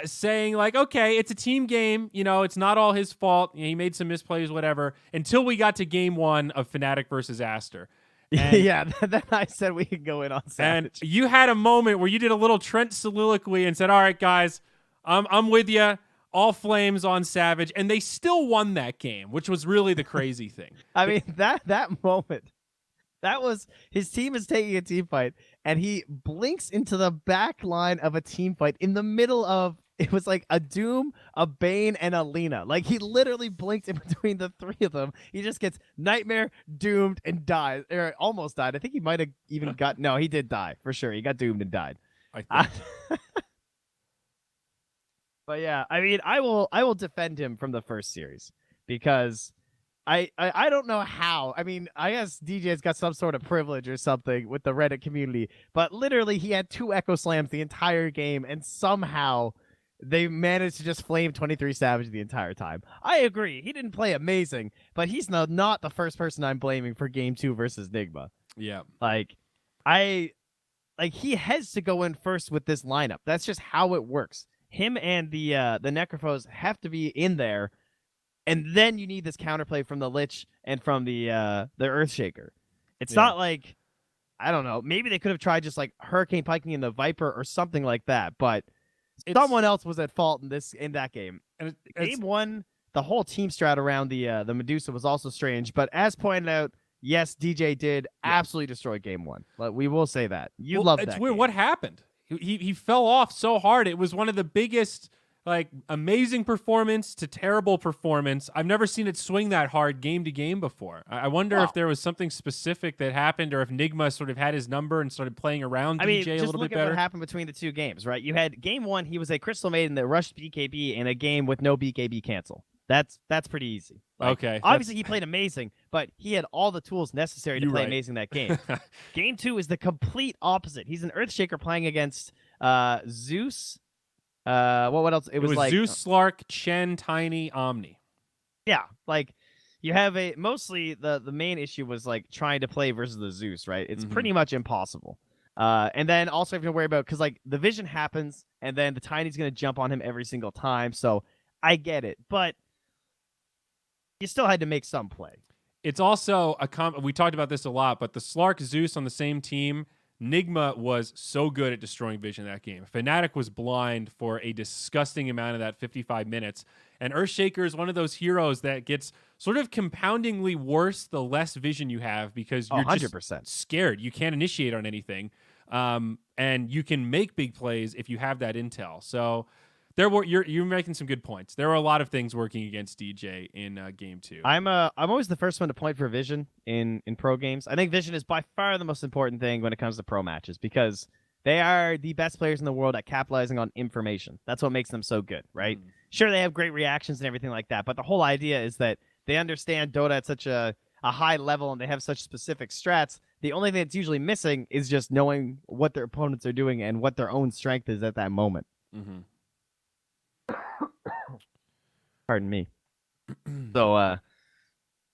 saying, like, okay, it's a team game. You know, it's not all his fault. You know, he made some misplays, whatever, until we got to game 1 of Fnatic versus Aster. And, yeah, then I said we could go in on Savage. And you had a moment where you did a little Trent soliloquy and said, all right, guys, I'm with you. All flames on Savage. And they still won that game, which was really the crazy thing. I mean, that moment, that was his team is taking a team fight, and he blinks into the back line of a team fight in the middle of, it was like a Doom, a Bane, and a Lina. Like, he literally blinked in between the 3 of them. He just gets Nightmare, doomed, and dies. Or almost died. I think he might have even got... No, he did die, for sure. He got doomed and died. I think. But yeah, I mean, I will defend him from the first series, because I don't know how. I mean, I guess DJ's got some sort of privilege or something with the Reddit community, but literally he had 2 Echo Slams the entire game, and somehow they managed to just flame 23 Savage the entire time. I agree. He didn't play amazing, but he's not the first person I'm blaming for game 2 versus Nygma. Yeah. He has to go in first with this lineup. That's just how it works. Him and the Necrophos have to be in there, and then you need this counterplay from the Lich and from the Earthshaker. It's not like, I don't know, maybe they could have tried just like Hurricane Piking in the Viper or something like that, but someone else was at fault in that game. And game 1, the whole team strat around the Medusa was also strange, but as pointed out, yes, DJ did absolutely destroy game 1. But we will say that. Love that. It's weird. Game. What happened? He fell off so hard. It was one of the biggest, like, amazing performance to terrible performance. I've never seen it swing that hard game to game before. I wonder if there was something specific that happened, or if Nygma sort of had his number and started playing around DJ a little bit better. Just look at what happened between the 2 games, right? You had game 1, he was a Crystal Maiden that rushed BKB in a game with no BKB cancel. That's pretty easy. Okay. Obviously, he played amazing, but he had all the tools necessary to play amazing that game. Game 2 is the complete opposite. He's an Earthshaker playing against Zeus. What else? It was like Zeus, Slark, Chen, Tiny, Omni. Yeah, like you have mostly the main issue was like trying to play versus the Zeus, right? It's pretty much impossible. And then also have to worry about, because like the vision happens, and then the Tiny's gonna jump on him every single time. So I get it, but you still had to make some play. It's also we talked about this a lot, but the Slark Zeus on the same team, Nygma was so good at destroying vision in that game. Fnatic was blind for a disgusting amount of that 55 minutes. And Earthshaker is one of those heroes that gets sort of compoundingly worse the less vision you have, because you're 100%. just scared. You can't initiate on anything. And you can make big plays if you have that intel. So you're making some good points. There were a lot of things working against DJ in game 2. I'm always the first one to point for vision in pro games. I think vision is by far the most important thing when it comes to pro matches, because they are the best players in the world at capitalizing on information. That's what makes them so good, right? Sure, they have great reactions and everything like that, but the whole idea is that they understand Dota at such a high level, and they have such specific strats. The only thing that's usually missing is just knowing what their opponents are doing and what their own strength is at that moment. Pardon me. So,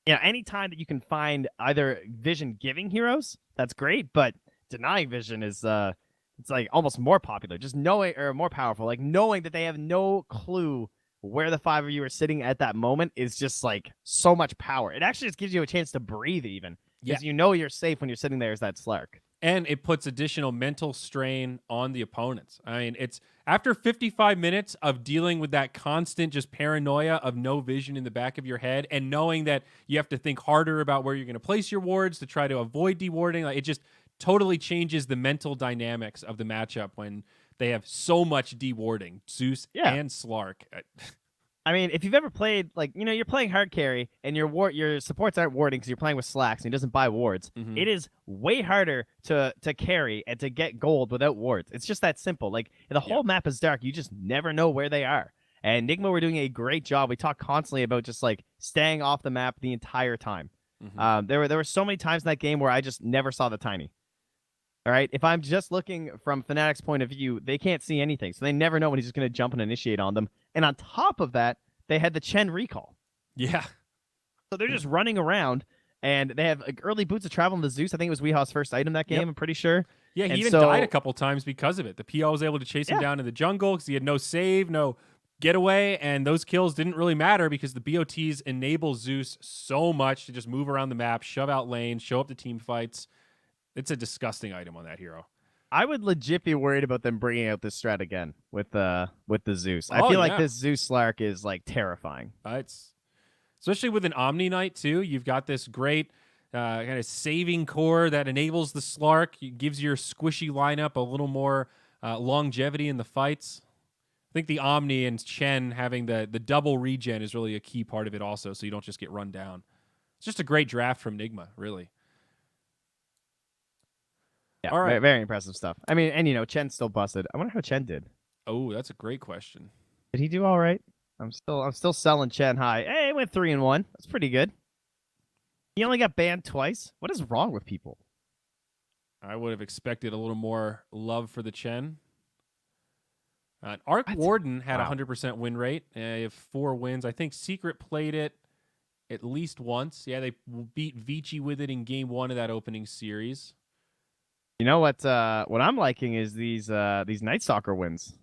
anytime that you can find either vision giving heroes, that's great, but denying vision is it's like almost more popular. Just knowing, or more powerful, like knowing that they have no clue where the 5 of you are sitting at that moment is just like so much power. It actually just gives you a chance to breathe, even, because you know you're safe when you're sitting there as that Slark. And it puts additional mental strain on the opponents. I mean, it's after 55 minutes of dealing with that constant just paranoia of no vision in the back of your head, and knowing that you have to think harder about where you're going to place your wards to try to avoid dewarding. Like, it just totally changes the mental dynamics of the matchup when they have so much dewarding, Zeus and Slark. I mean, if you've ever played, like, you're playing hard carry, and your supports aren't warding because you're playing with slacks, and he doesn't buy wards. It is way harder to carry and to get gold without wards. It's just that simple. Like, the whole map is dark. You just never know where they are. And Nygma were doing a great job. We talk constantly about just, like, staying off the map the entire time. There were so many times in that game where I just never saw the Tiny. All right. If I'm just looking from Fnatic's point of view, they can't see anything. So they never know when he's just going to jump and initiate on them. And on top of that, they had the Chen recall. Yeah. So they're just running around, and they have early boots of travel in the Zeus. I think it was Weehaw's first item that game, I'm pretty sure. Yeah, he and even so, died a couple times because of it. The PO was able to chase him down in the jungle because he had no save, no getaway, and those kills didn't really matter because the BOTs enable Zeus so much to just move around the map, shove out lanes, show up to team fights. It's a disgusting item on that hero. I would legit be worried about them bringing out this strat again with the Zeus. I feel like this Zeus Slark is like terrifying. It's especially with an Omni Knight too. You've got this great kind of saving core that enables the Slark. It gives your squishy lineup a little more longevity in the fights. I think the Omni and Chen having the double regen is really a key part of it also, so you don't just get run down. It's just a great draft from Nygma, really. Yeah, all right. Very, very impressive stuff. I mean, and Chen's still busted. I wonder how Chen did. Oh, that's a great question. Did he do all right? I'm still selling Chen high. Hey, he went 3-1. That's pretty good. He only got banned twice. What is wrong with people? I would have expected a little more love for the Chen. Arc Warden had a 100% win rate. They have 4 wins. I think Secret played it at least once. Yeah, they beat Vici with it in game 1 of that opening series. You know what I'm liking is these Night Stalker wins.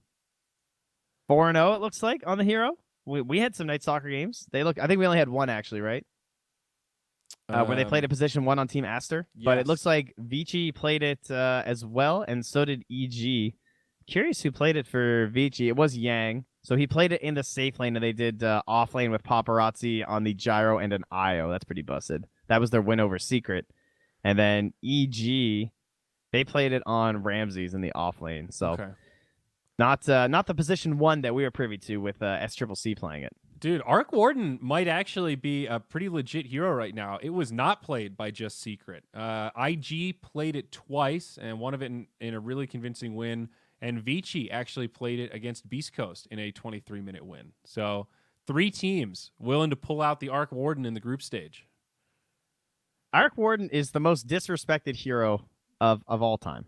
4-0 it looks like on the hero. We had some Night Stalker games. I think we only had one actually, right? Where they played a position 1 on Team Aster. Yes. But it looks like Vici played it as well, and so did EG. Curious who played it for Vici. It was Yang. So he played it in the safe lane, and they did off lane with Paparazzi on the Gyro and an Io. That's pretty busted. That was their win over Secret. And then EG, they played it on Ramses in the off lane. So not the position 1 that we were privy to with SCCC playing it. Dude, Arc Warden might actually be a pretty legit hero right now. It was not played by just Secret. IG played it twice, and one of it in a really convincing win. And Vici actually played it against Beast Coast in a 23-minute win. So 3 teams willing to pull out the Arc Warden in the group stage. Arc Warden is the most disrespected hero of all time.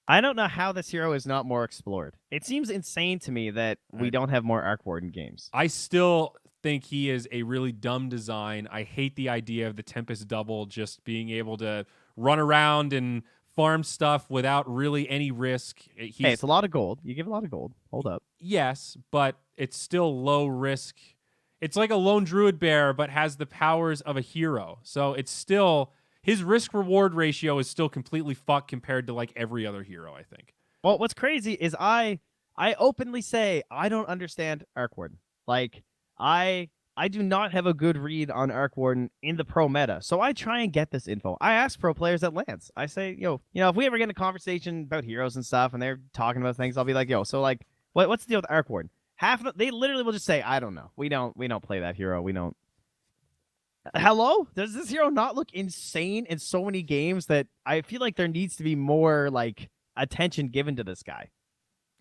I don't know how this hero is not more explored. It seems insane to me that we don't have more Arc Warden games. I still think he is a really dumb design. I hate the idea of the Tempest double just being able to run around and farm stuff without really any risk. Hey, it's a lot of gold. You give a lot of gold. Hold up. Yes, but it's still low risk. It's like a lone druid bear, but has the powers of a hero. So it's still... his risk-reward ratio is still completely fucked compared to like every other hero, I think. Well, what's crazy is I openly say I don't understand Arc Warden. Like, I do not have a good read on Arc Warden in the pro meta. So I try and get this info. I ask pro players at Lance. I say, if we ever get in a conversation about heroes and stuff and they're talking about things, I'll be like, so like, what's the deal with Arc Warden? They literally will just say, I don't know. We don't play that hero. We don't. Hello? Does this hero not look insane in so many games that I feel like there needs to be more like attention given to this guy?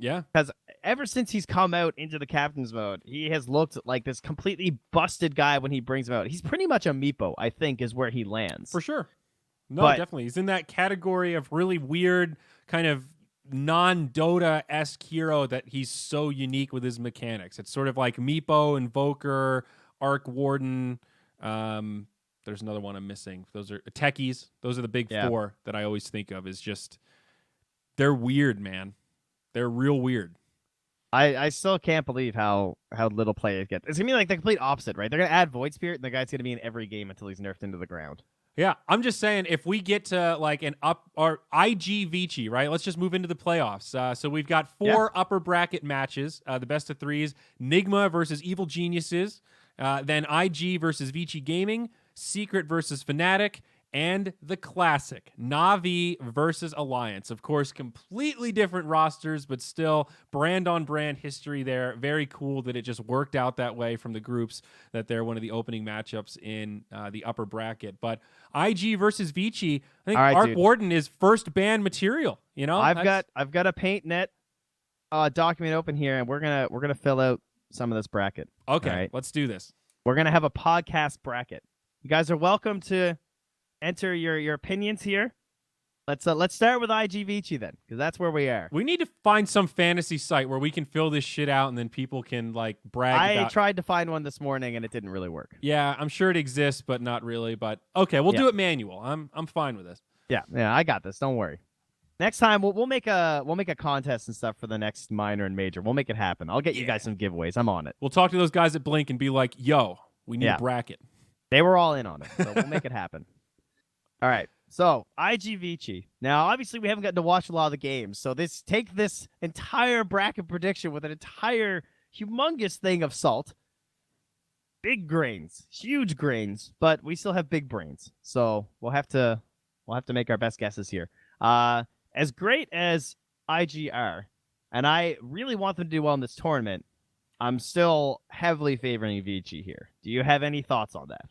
Yeah. Because ever since he's come out into the captain's mode, he has looked like this completely busted guy when he brings him out. He's pretty much a Meepo, I think, is where he lands. For sure. No, definitely. He's in that category of really weird kind of non-Dota-esque hero that he's so unique with his mechanics. It's sort of like Meepo, Invoker, Arc Warden. There's another one I'm missing. Those are techies. Those are the big 4 that I always think of. Is just they're weird, man. They're real weird. I still can't believe how little play it gets. It's gonna be like the complete opposite, right? They're gonna add Void Spirit, and the guy's gonna be in every game until he's nerfed into the ground. Yeah, I'm just saying if we get to like an up or IG Vici, right? Let's just move into the playoffs. So we've got 4 upper bracket matches, the best of 3s: Nygma versus Evil Geniuses. Then IG versus Vici Gaming, Secret versus Fnatic, and the classic Na'Vi versus Alliance. Of course, completely different rosters, but still brand-on-brand history there. Very cool that it just worked out that way from the groups, that they're one of the opening matchups in the upper bracket. But IG versus Vici, I think Arc Warden is first ban material. I've got a paint net document open here, and we're gonna fill out some of this bracket. Okay, right? Let's do this. We're gonna have a podcast bracket. You guys are welcome to enter your opinions here. Let's start with IG Vici then, because that's where we are. We need to find some fantasy site where we can fill this shit out and then people can like brag I about. tried to find one this morning and it didn't really work. Yeah, I'm sure it exists, but not really. But okay, we'll do it manual. I'm fine with this. Yeah, I got this. Don't worry. Next time we'll make a contest and stuff for the next minor and major. We'll make it happen. I'll get you guys some giveaways. I'm on it. We'll talk to those guys at Blink and be like, "Yo, we need a bracket." They were all in on it, so we'll make it happen. All right. So, IG Vici. Now, obviously, we haven't gotten to watch a lot of the games. So, take this entire bracket prediction with an entire humongous thing of salt. Big grains, huge grains, but we still have big brains. So, we'll have to make our best guesses here. As great as IG are, and I really want them to do well in this tournament, I'm still heavily favoring Vici here. Do you have any thoughts on that?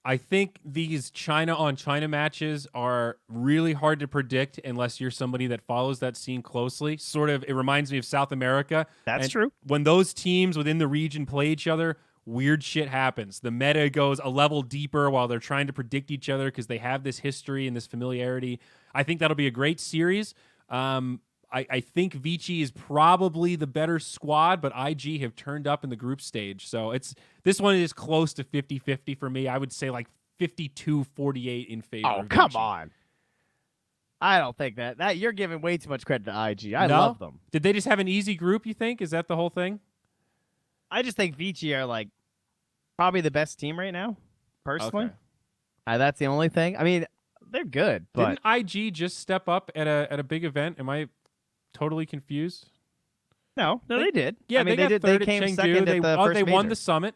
I think these China on China matches are really hard to predict unless you're somebody that follows that scene closely. Sort of, it reminds me of South America. That's true. When those teams within the region play each other, weird shit happens. The meta goes a level deeper while they're trying to predict each other because they have this history and this familiarity. I think that'll be a great series. I think Vici is probably the better squad, but IG have turned up in the group stage. So this one is close to 50-50 for me. I would say like 52-48 in favor of come Vici. on. I don't think that you're giving way too much credit to IG. I love them. Did they just have an easy group, you think? Is that the whole thing? I just think Vici are like probably the best team right now, personally. Okay. That's the only thing. I mean, they're good, but didn't IG just step up at a big event? Am I totally confused? No, they did. Yeah, I mean, they did. They came second at the first they major. won the summit.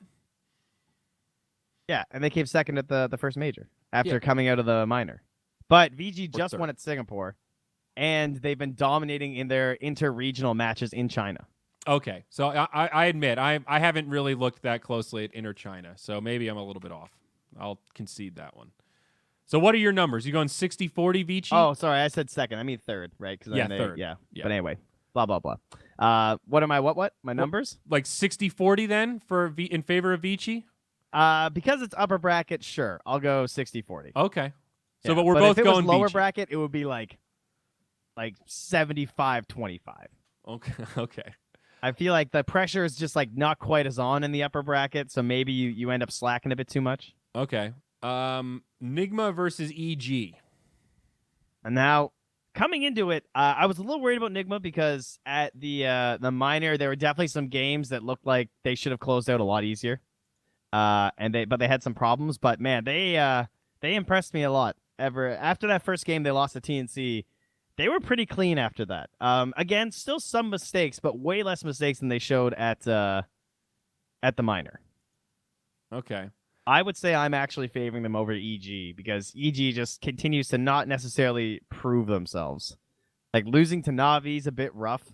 Yeah, and they came second at the first major after coming out of the minor. But VG just won at Singapore, and they've been dominating in their inter-regional matches in China. Okay, so I admit I haven't really looked that closely at inter-China, so maybe I'm a little bit off. I'll concede that one. So what are your numbers? You going 60-40 Vici? Oh, sorry, I said second. I mean third, right? Third. Yeah. But anyway, blah, blah, blah. What am I, what? My numbers? Like 60-40 then in favor of Vici? Because it's upper bracket, sure. I'll go 60-40. Okay. So, Yeah, but we're both if it going was lower Vici. bracket, it would be like 75-25. Okay. I feel like the pressure is just like not quite as on in the upper bracket, so maybe you end up slacking a bit too much. Okay. Nygma versus EG. And now, coming into it, I was a little worried about Nygma because at the minor, there were definitely some games that looked like they should have closed out a lot easier. But they had some problems. But man, they impressed me a lot. After that first game, they lost to TNC. They were pretty clean after that. Again, still some mistakes, but way less mistakes than they showed at the minor. Okay. I would say I'm actually favoring them over EG because EG just continues to not necessarily prove themselves. Like losing to Na'Vi is a bit rough.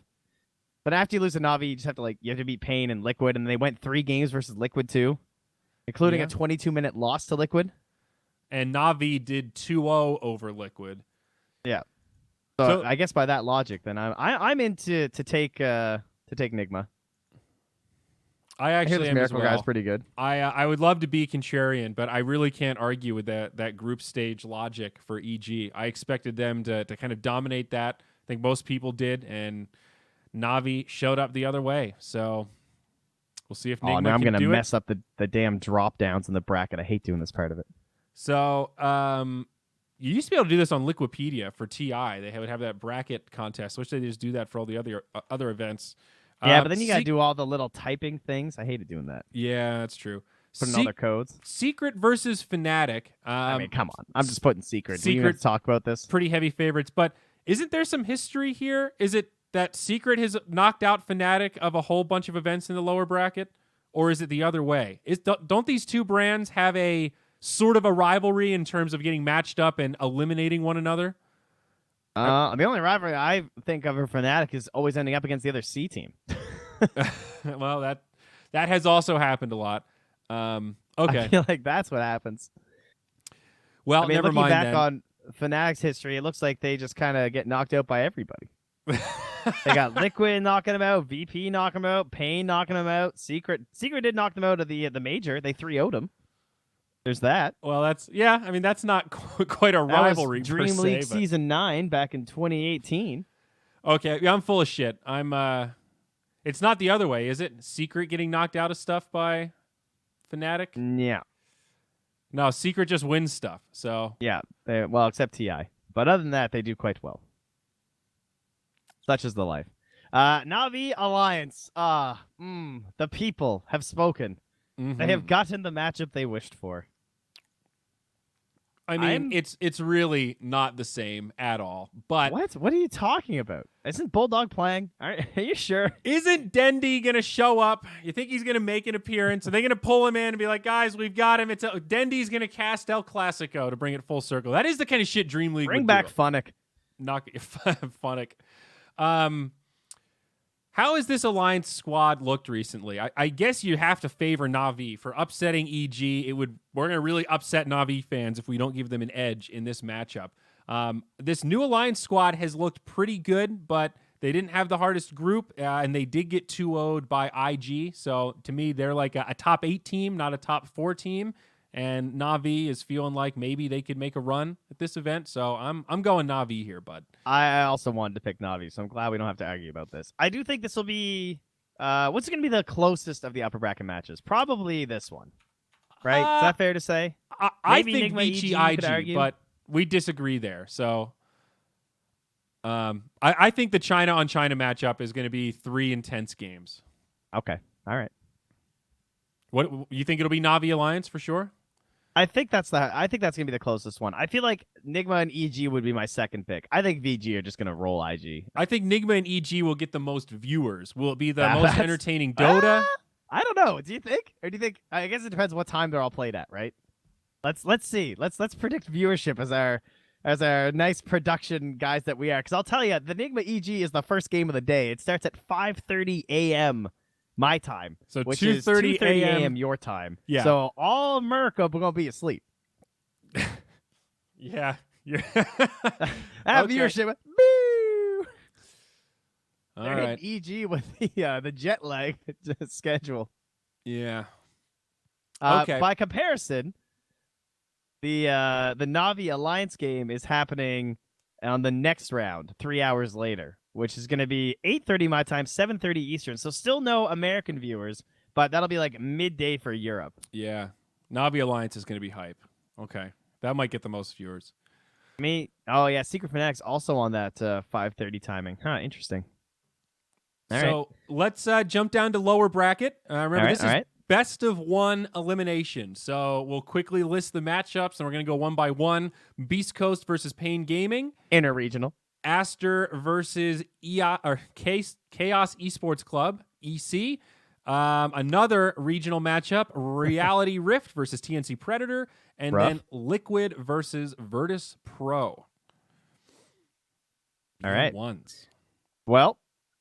But after you lose to Na'Vi, you just have to beat Pain and Liquid, and they went 3 games versus Liquid too, including a 22-minute loss to Liquid. And Na'Vi did 2-0 over Liquid. Yeah. So I guess by that logic, then I'm into to take Nygma. I actually am Miracle as well. Guy's pretty good. I would love to be contrarian, but I really can't argue with that group stage logic for EG. I expected them to kind of dominate that. I think most people did, and Na'Vi showed up the other way. So we'll see if Nygma now I'm can gonna do mess it. up the damn drop downs in the bracket. I hate doing this part of it. So you used to be able to do this on Liquipedia for TI. They would have that bracket contest. I wish they just do that for all the other events. Yeah, but then you gotta do all the little typing things. I hated doing that. Yeah, that's true. Putting all their codes. Secret versus Fnatic. I mean, come on. I'm just putting Secret. Secret, we even have to talk about this. Pretty heavy favorites, but isn't there some history here? Is it that Secret has knocked out Fnatic of a whole bunch of events in the lower bracket, or is it the other way? Don't these two brands have a sort of a rivalry in terms of getting matched up and eliminating one another? The only rivalry I think of for Fnatic is always ending up against the other C team. Well, that has also happened a lot. Okay. I feel like that's what happens. Well, I mean, never looking mind back then. on Fnatic's history, it looks like they just kind of get knocked out by everybody. They got Liquid knocking them out, VP knocking them out, Pain knocking them out. Secret did knock them out of the major. They 3-0'd them. There's that. Well, that's I mean, that's not quite a That was rivalry per Dream se. League But Season 9 back in 2018. okay, yeah, I'm full of shit. It's not the other way, is it? Secret getting knocked out of stuff by Fnatic? Yeah. No, Secret just wins stuff. So Yeah. Well, except TI. But other than that, they do quite well. Such is the life. Na'Vi Alliance. The people have spoken. They have gotten the matchup they wished for. I mean, it's really not the same at all. But What are you talking about? Isn't Bulldog playing? Are you sure? isn't Dendy gonna show up? You think he's gonna make an appearance? Are they gonna pull him in and be like, guys, we've got him? Dendy's gonna cast El Clasico to bring it full circle. That is the kind of shit Dream League Bring would back do. Fnatic. Knock Fnatic. How has this Alliance squad looked recently? I guess you have to favor Na'Vi for upsetting EG. We're going to really upset Na'Vi fans if we don't give them an edge in this matchup. This new Alliance squad has looked pretty good, but they didn't have the hardest group, and they did get 2-0'd by IG. So to me, they're like a top 8 team, not a top 4 team. And Na'Vi is feeling like maybe they could make a run at this event. So I'm going Na'Vi here, bud. I also wanted to pick Na'Vi, so I'm glad we don't have to argue about this. I do think this will be what's going to be the closest of the upper bracket matches? Probably this one, right? Is that fair to say? I think Nygma, Vici IG, but we disagree there. So I think the China on China matchup is going to be 3 intense games. Okay, all right. What you think it'll be Na'Vi Alliance for sure? I think that's gonna be the closest one. I feel like Nygma and EG would be my second pick. I think VG are just gonna roll IG. I think Nygma and EG will get the most viewers. Will it be the most entertaining Dota? I don't know. Do you think? Or do you think? I guess it depends what time they're all played at, right? Let's see. Let's predict viewership as our nice production guys that we are. Because I'll tell you, the Nygma EG is the first game of the day. It starts at 5:30 a.m. my time, so which 2:30 is 2:30 a.m. your time. Yeah. So all America will be asleep. Yeah. Viewership. Boo! All They're right. hitting EG with the jet lag schedule. Yeah. Okay. By comparison, the Na'Vi Alliance game is happening on the next round, 3 hours later, which is going to be 8:30 my time, 7:30 Eastern. So still no American viewers, but that'll be like midday for Europe. Yeah. Na'Vi Alliance is going to be hype. Okay. That might get the most viewers. Oh yeah, Secret Fnatic's also on that 5:30 timing. Huh, interesting. So let's jump down to lower bracket. Remember, this is best of 1 elimination. So we'll quickly list the matchups, and we're going to go one by one. Beast Coast versus Pain Gaming. Interregional. Aster versus Chaos Esports Club, EC. Another regional matchup, Reality Rift versus TNC Predator, and then Liquid versus Virtus Pro. All right. Ones. Well,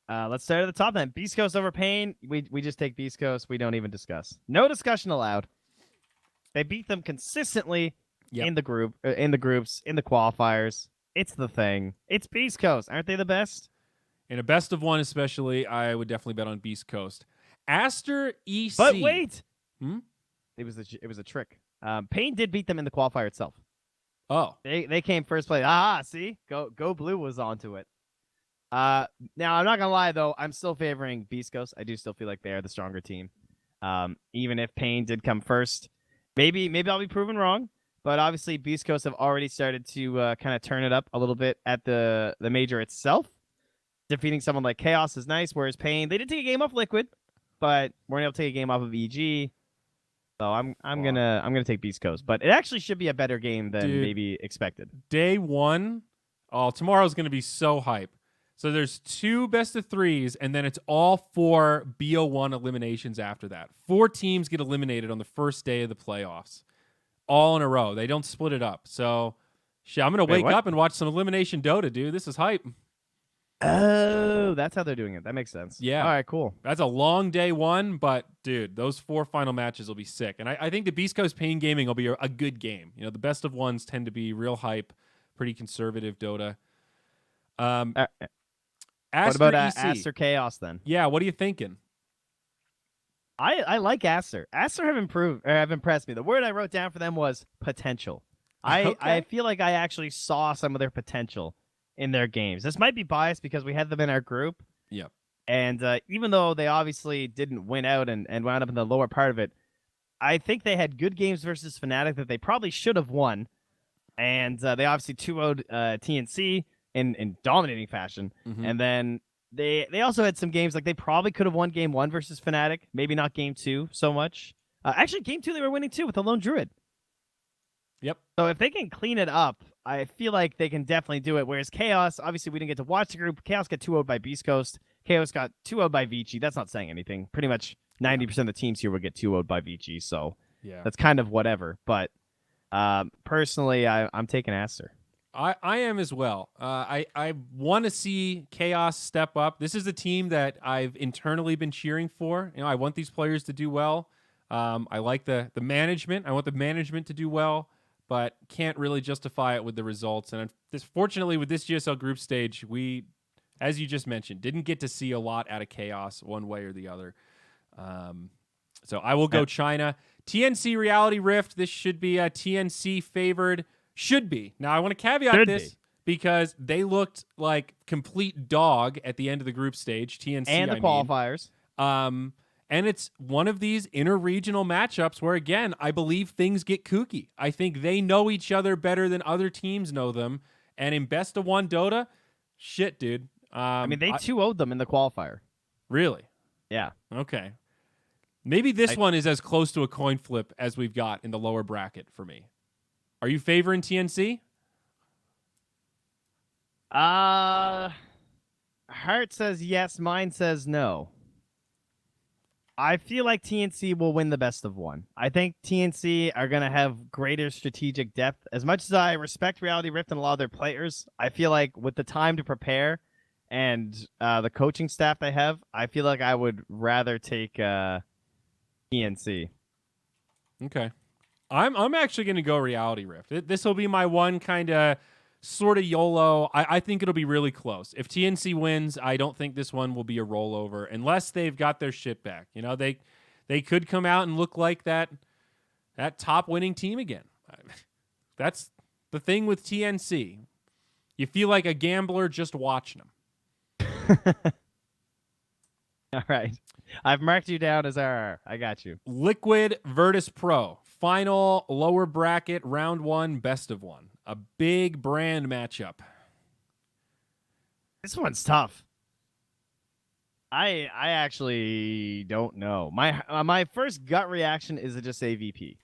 let's start at the top then. Beast Coast over Pain. We just take Beast Coast. We don't even discuss. No discussion allowed. They beat them consistently in the groups, in the qualifiers. It's the thing. It's Beast Coast. Aren't they the best? In a best of 1 especially, I would definitely bet on Beast Coast. Aster EC. But wait. It was a trick. Pain did beat them in the qualifier itself. Oh. They came first place. See? Go Blue was onto it. Now I'm not gonna lie though, I'm still favoring Beast Coast. I do still feel like they are the stronger team. Even if Pain did come first. Maybe I'll be proven wrong. But obviously, Beast Coast have already started to kind of turn it up a little bit at the major itself. Defeating someone like Chaos is nice, whereas Pain, they did take a game off Liquid, but weren't able to take a game off of EG. So I'm gonna take Beast Coast, but it actually should be a better game than maybe expected. Day 1, tomorrow's gonna be so hype. So there's 2 best of 3s, and then it's all 4 BO1 eliminations after that. 4 teams get eliminated on the first day of the playoffs. All in a row. They don't split it up. So, I'm going to wake up and watch some Elimination Dota, dude. This is hype. Oh, that's how they're doing it. That makes sense. Yeah. All right, cool. That's a long day 1, but, dude, those 4 final matches will be sick. And I think the Beast Coast Pain Gaming will be a good game. You know, the best of 1s tend to be real hype, pretty conservative Dota. What about Aster Chaos then? Yeah, what are you thinking? I like Aster. Aster have impressed me. The word I wrote down for them was potential. I Okay. feel like I actually saw some of their potential in their games. This might be biased because we had them in our group. Yep. And even though they obviously didn't win out and wound up in the lower part of it, I think they had good games versus Fnatic that they probably should have won. And they obviously 2-0'd TNC in dominating fashion. Mhm. And then they also had some games like they probably could have won game 1 versus Fnatic, maybe not game 2 so much. Actually, game 2 they were winning too with the lone druid. Yep. So if they can clean it up, I feel like they can definitely do it. Whereas Chaos, obviously we didn't get to watch the group. Chaos got 2-0'd by Beast Coast. Chaos got 2-0'd by Vici. That's not saying anything. Pretty much 90% of the teams here will get 2-0'd by Vici. So Yeah. that's kind of whatever. But personally, I'm taking Aster. I am as well. I want to see Chaos step up. This is a team that I've internally been cheering for. I want these players to do well. I like the management. I want the management to do well, but can't really justify it with the results. And fortunately, with this GSL group stage, we, as you just mentioned, didn't get to see a lot out of Chaos one way or the other. So I will go China. TNC Reality Rift. This should be a TNC favored. Should be. Now, I want to caveat this because they looked like complete dog at the end of the group stage. TNC and the qualifiers. And it's one of these interregional matchups where, again, I believe things get kooky. I think they know each other better than other teams know them. And in best of one Dota, shit, dude. I mean, they 2-0'd them in the qualifier. Really? Yeah. Okay. Maybe this one is as close to a coin flip as we've got in the lower bracket for me. Are you favoring TNC? Heart says yes. Mine says no. I feel like TNC will win the best of one. I think TNC are going to have greater strategic depth. As much as I respect Reality Rift and a lot of their players, I feel like with the time to prepare and the coaching staff they have, I feel like I would rather take TNC. Okay. I'm actually going to go Reality Rift. This will be my one kind of sort of YOLO. I think it'll be really close. If TNC wins, I don't think this one will be a rollover unless they've got their shit back. They could come out and look like that top winning team again. That's the thing with TNC. You feel like a gambler just watching them. All right. I've marked you down as RR. I got you. Liquid Virtus Pro. Final lower bracket, round 1, best of 1. A big brand matchup. This one's tough. I actually don't know. My first gut reaction is to just say VP.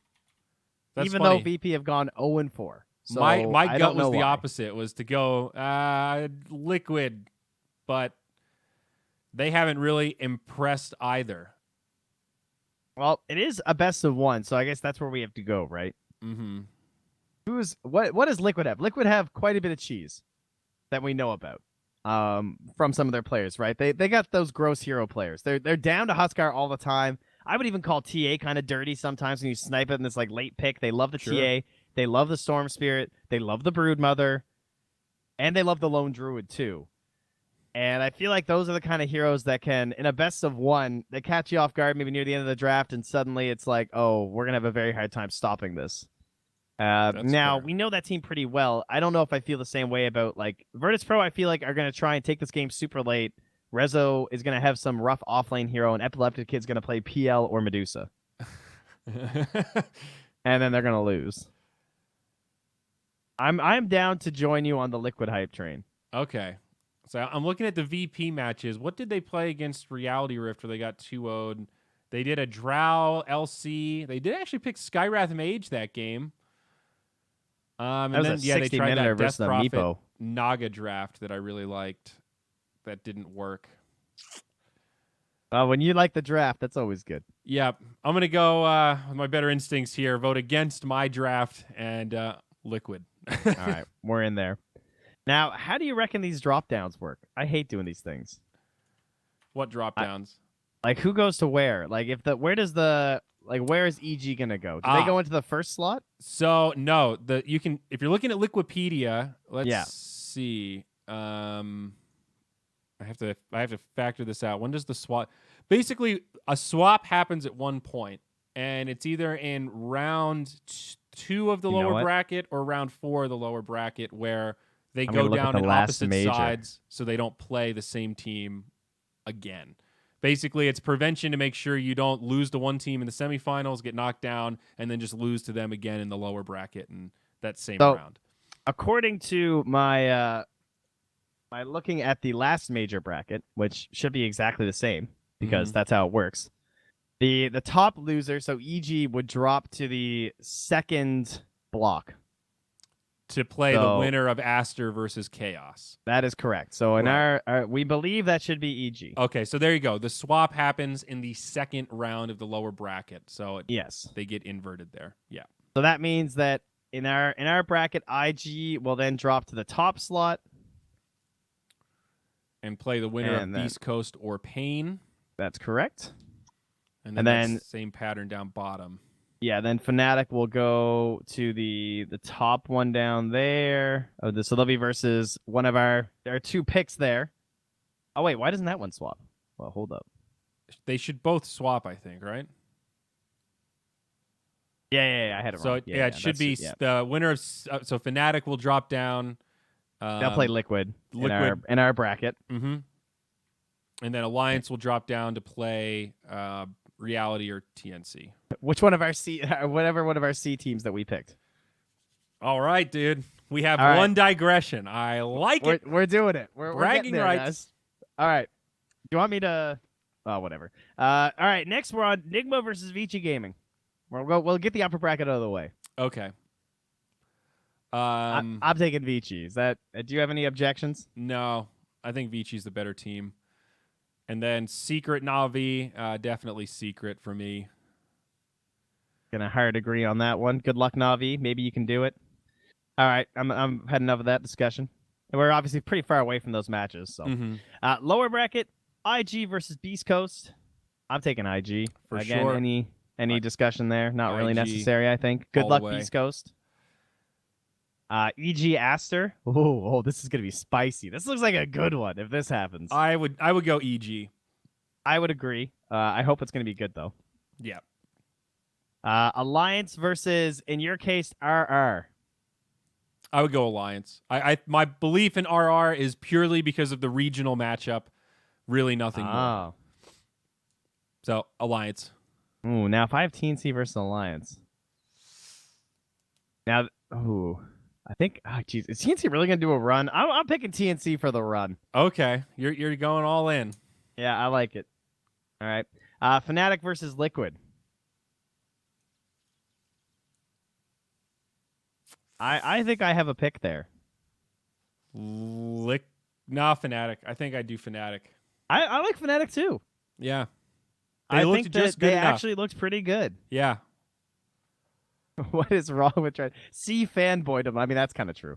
That's even funny. though VP have gone 0-4. So my gut was the why. opposite, was to go Liquid, but they haven't really impressed either. Well, it is a best of 1, so I guess that's where we have to go, right? Mm-hmm. What does Liquid have? Liquid have quite a bit of cheese that we know about from some of their players, right? They got those gross hero players. They're down to Huskar all the time. I would even call TA kind of dirty sometimes when you snipe it in this like late pick. They love the TA. They love the Storm Spirit. They love the Broodmother. And they love the Lone Druid too. And I feel like those are the kind of heroes that can, in a best of 1, they catch you off guard maybe near the end of the draft, and suddenly it's like, oh, we're going to have a very hard time stopping this. Now, fair. we know that team pretty well. I don't know if I feel the same way about, like, Virtus Pro, I feel like are going to try and take this game super late. Rezo is going to have some rough offlane hero, and Epileptic Kid's going to play PL or Medusa. And then they're going to lose. I'm down to join you on the Liquid hype train. Okay. So I'm looking at the VP matches. What did they play against Reality Rift where they got 2-0'd? They did a Drow LC. They did actually pick Skyrath Mage that game. And that was then, a they tried that Death versus Prophet Meepo. Naga draft that I really liked. That didn't work. When you like the draft, that's always good. Yep. I'm going to go with my better instincts here. Vote against my draft and Liquid. All right, we're in there. Now, how do you reckon these drop downs work? I hate doing these things. What drop downs? Like, who goes to where? Like, where is EG gonna go? Do they go into the first slot? So no, if you're looking at Liquipedia, let's see. I have to factor this out. When does the SWAT? basically a swap happens at one point, and it's either in round 2 of the lower bracket or round 4 of the lower bracket where they go down in opposite sides so they don't play the same team again. Basically, it's prevention to make sure you don't lose to one team in the semifinals, get knocked down, and then just lose to them again in the lower bracket in that same round. According to my my looking at the last major bracket, which should be exactly the same because that's how it works. The top loser, so EG, would drop to the second block to play the winner of Aster versus Chaos. That is correct. So in our we believe that should be EG. Okay, so there you go. The swap happens in the second round of the lower bracket. So they get inverted there. Yeah. So that means that in our bracket, IG will then drop to the top slot and play the winner of Beast Coast or Pain. That's correct. And then same pattern down bottom. Yeah, then Fnatic will go to the top one down there. So they'll be versus one of there are 2 picks there. Oh wait, why doesn't that one swap? Well, hold up. They should both swap, I think, right? Yeah, I had it wrong. So it should be the winner of so Fnatic will drop down. They'll play Liquid in our bracket. Mm-hmm. And then Alliance will drop down to play Reality or TNC. Which one of our whatever one of our C teams that we picked. All right, dude. We have one digression. I like it. We're doing it. We're bragging there, rights. Guys. All right. Do you want me to? Oh, whatever. All right. Next, we're on Nygma versus Vici Gaming. We'll get the upper bracket out of the way. Okay. I'm taking Vici. Is that? Do you have any objections? No, I think Vici's the better team. And then Secret Na'Vi, definitely Secret for me. Gonna hard agree on that one. Good luck, Na'Vi. Maybe you can do it. All right, I'm had enough of that discussion. And we're obviously pretty far away from those matches. So, lower bracket, IG versus Beast Coast. I'm taking IG. For Again, sure. Any discussion there? Not really IG necessary, I think. Good luck, Beast Coast. EG Aster. Oh, this is gonna be spicy. This looks like a good one if this happens. I would go EG. I would agree. I hope it's gonna be good though. Yeah. Alliance versus, in your case, RR. I would go Alliance. My belief in RR is purely because of the regional matchup. Really nothing more. So Alliance. Ooh, now if I have TNC versus Alliance. Now, I think, geez, is TNC really gonna do a run? I'm picking TNC for the run. Okay, you're going all in. Yeah, I like it. All right, Fnatic versus Liquid. I think I have a pick there. Fnatic. I think I do Fnatic. I like Fnatic too. Yeah, I think they actually looked pretty good. Yeah. What is wrong with trying? Fanboydom. I mean, that's kind of true.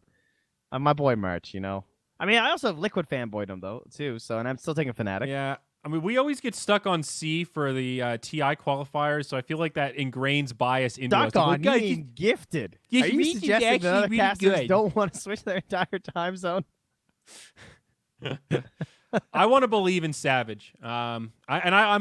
My boy March, you know. I mean, I also have Liquid fanboydom though too. So, and I'm still taking Fnatic. Yeah. I mean, we always get stuck on C for the TI qualifiers, so I feel like that ingrains bias into us. Stuck on being gifted. Are you suggesting that other casters don't want to switch their entire time zone? I want to believe in Savage. I'm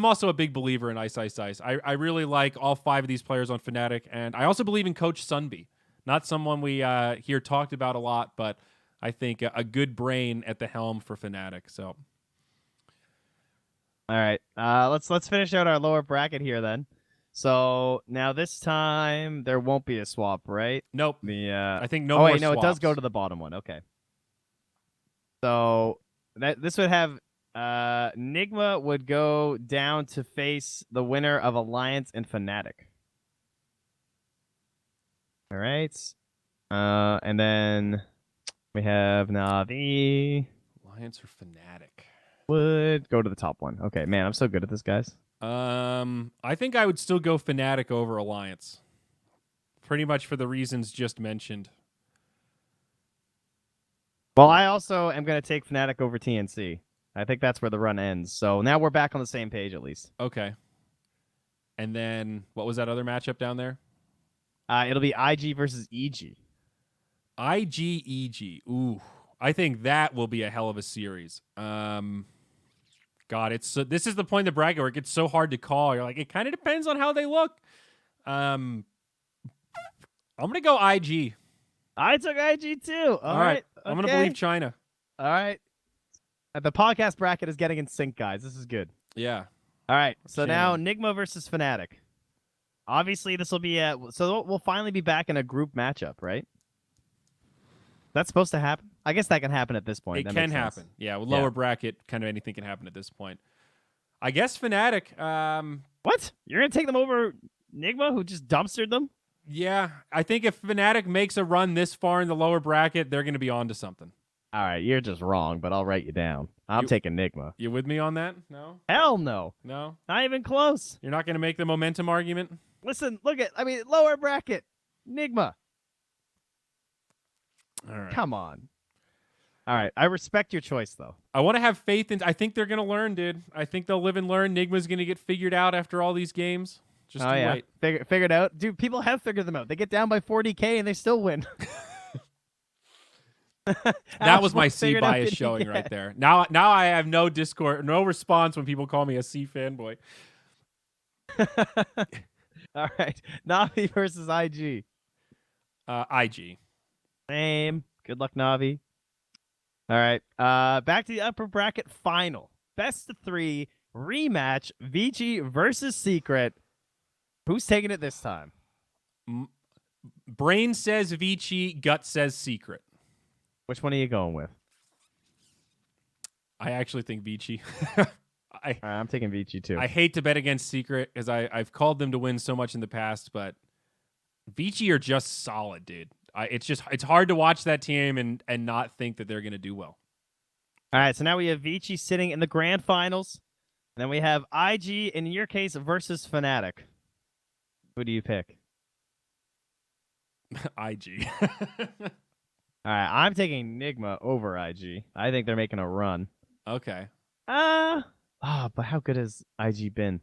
also a big believer in Ice. I really like all 5 of these players on Fnatic, and I also believe in Coach Sunby. Not someone we hear talked about a lot, but I think a good brain at the helm for Fnatic. So, all right, let's finish out our lower bracket here then. So now this time there won't be a swap, right? Nope. I think no. Oh more wait, no, swaps. It does go to the bottom one. Okay. So this would have Nygma would go down to face the winner of Alliance and Fnatic. All right. And then we have Na'Vi. Alliance or Fnatic? Would go to the top one. Okay, man, I'm so good at this, guys. I think I would still go Fnatic over Alliance. Pretty much for the reasons just mentioned. Well, I also am going to take Fnatic over TNC. I think that's where the run ends. So now we're back on the same page at least. Okay. And then what was that other matchup down there? It'll be IG versus EG. EG. Ooh. I think that will be a hell of a series. God, this is the point of the bracket where it gets so hard to call. You're like, it kind of depends on how they look. I'm gonna go IG. I took IG too. All right. I'm gonna believe China. All right. The podcast bracket is getting in sync, guys. This is good. Yeah. All right. So now Nygma versus Fnatic. Obviously, this will be so we'll finally be back in a group matchup, right? That's supposed to happen. I guess that can happen at this point. It can happen. Yeah, with lower bracket, kind of anything can happen at this point. I guess Fnatic. What? You're gonna take them over Nygma, who just dumpstered them? Yeah, I think if Fnatic makes a run this far in the lower bracket, they're going to be on to something. All right, you're just wrong, but I'll write you down. I'm taking Nygma. You with me on that? No? Hell no. No? Not even close. You're not going to make the momentum argument? Listen, lower bracket. Nygma. All right. Come on. All right, I respect your choice, though. I want to have faith in... I think they're going to learn, dude. I think they'll live and learn. Nygma's going to get figured out after all these games. Just wait. Figured out. Dude, people have figured them out. They get down by 40K and they still win. That was my C bias showing right there. Now I have no response when people call me a C fanboy. All right. Navi versus IG. IG. Same. Good luck, Navi. All right. Back to the upper bracket final. Best of 3 rematch. Vici versus Secret. Who's taking it this time? Brain says Vici, gut says Secret. Which one are you going with? I actually think Vici. I'm taking Vici too. I hate to bet against Secret because I've called them to win so much in the past, but Vici are just solid, dude. It's hard to watch that team and not think that they're going to do well. All right, so now we have Vici sitting in the grand finals. And then we have IG, in your case, versus Fnatic. Who do you pick? IG. All right, I'm taking Nygma over IG. I think they're making a run. Okay. But how good has IG been?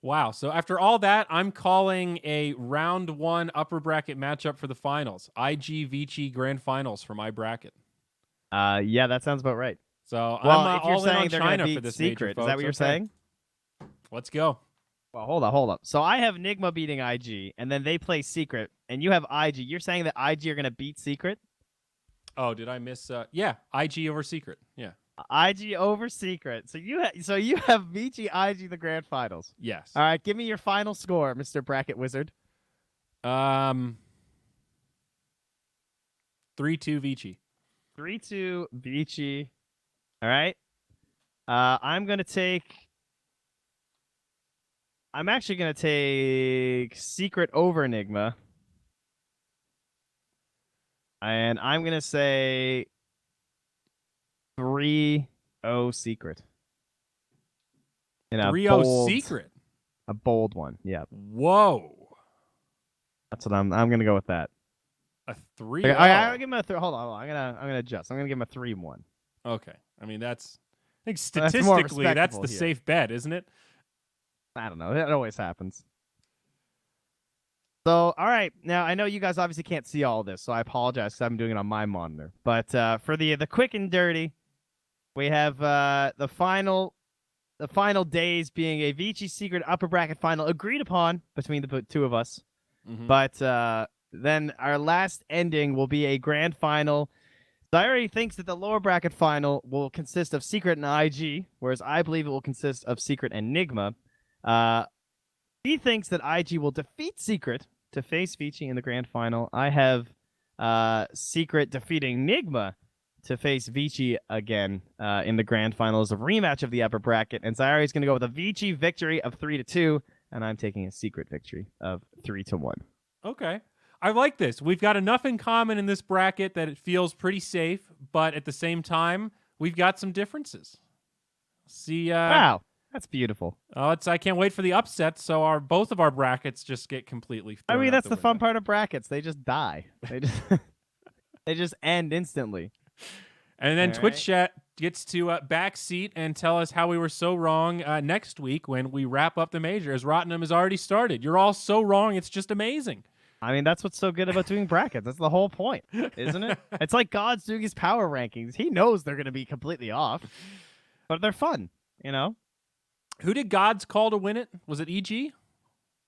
Wow. So after all that, I'm calling a round 1 upper bracket matchup for the finals. IG Vici grand finals for my bracket. Yeah, that sounds about right. So well, I'm if you're all in saying on they're China beat for this Secret, major, is that what you're saying? Let's go. Well, hold up. So I have Nygma beating IG, and then they play Secret, and you have IG. You're saying that IG are going to beat Secret? Oh, did I miss? Yeah, IG over Secret. Yeah. IG over Secret. So you have Vici IG the grand finals. Yes. All right, give me your final score, Mr. Bracket Wizard. 3-2 Vici. 3-2 Vici. All right. I'm actually gonna take Secret over Nygma. And I'm gonna say 3-0 Secret. 3-0 Secret. A bold one, yeah. Whoa. That's what I'm gonna go with that. A 3-0. Okay, I'll give him a hold on. I'm gonna adjust. I'm gonna give him a 3-1. Okay. I mean I think statistically that's the here. safe bet, isn't it? I don't know. That always happens. So, all right. Now, I know you guys obviously can't see all this, so I apologize because I'm doing it on my monitor. But for the quick and dirty, we have the final days being a Vici Secret upper bracket final agreed upon between the two of us. Mm-hmm. But then our last ending will be a grand final. Diary thinks that the lower bracket final will consist of Secret and IG, whereas I believe it will consist of Secret and Nygma. He thinks that IG will defeat Secret to face Vici in the grand final. I have Secret defeating Nygma to face Vici again in the grand final as a rematch of the upper bracket. And Zaire is going to go with a Vici victory of 3-2, and I'm taking a Secret victory of 3-1. Okay. I like this. We've got enough in common in this bracket that it feels pretty safe, but at the same time, we've got some differences. See, wow. That's beautiful. Oh, I can't wait for the upset. So both of our brackets just get completely. I mean, that's the window. fun part of brackets. They just die. They just end instantly. And then Twitch chat gets to backseat and tell us how we were so wrong next week when we wrap up the major, as Rottenham has already started. You're all so wrong. It's just amazing. I mean, that's what's so good about doing brackets. That's the whole point, isn't it? It's like God's doing his power rankings. He knows they're going to be completely off. but they're fun. Who did Gods call to win it? Was it EG?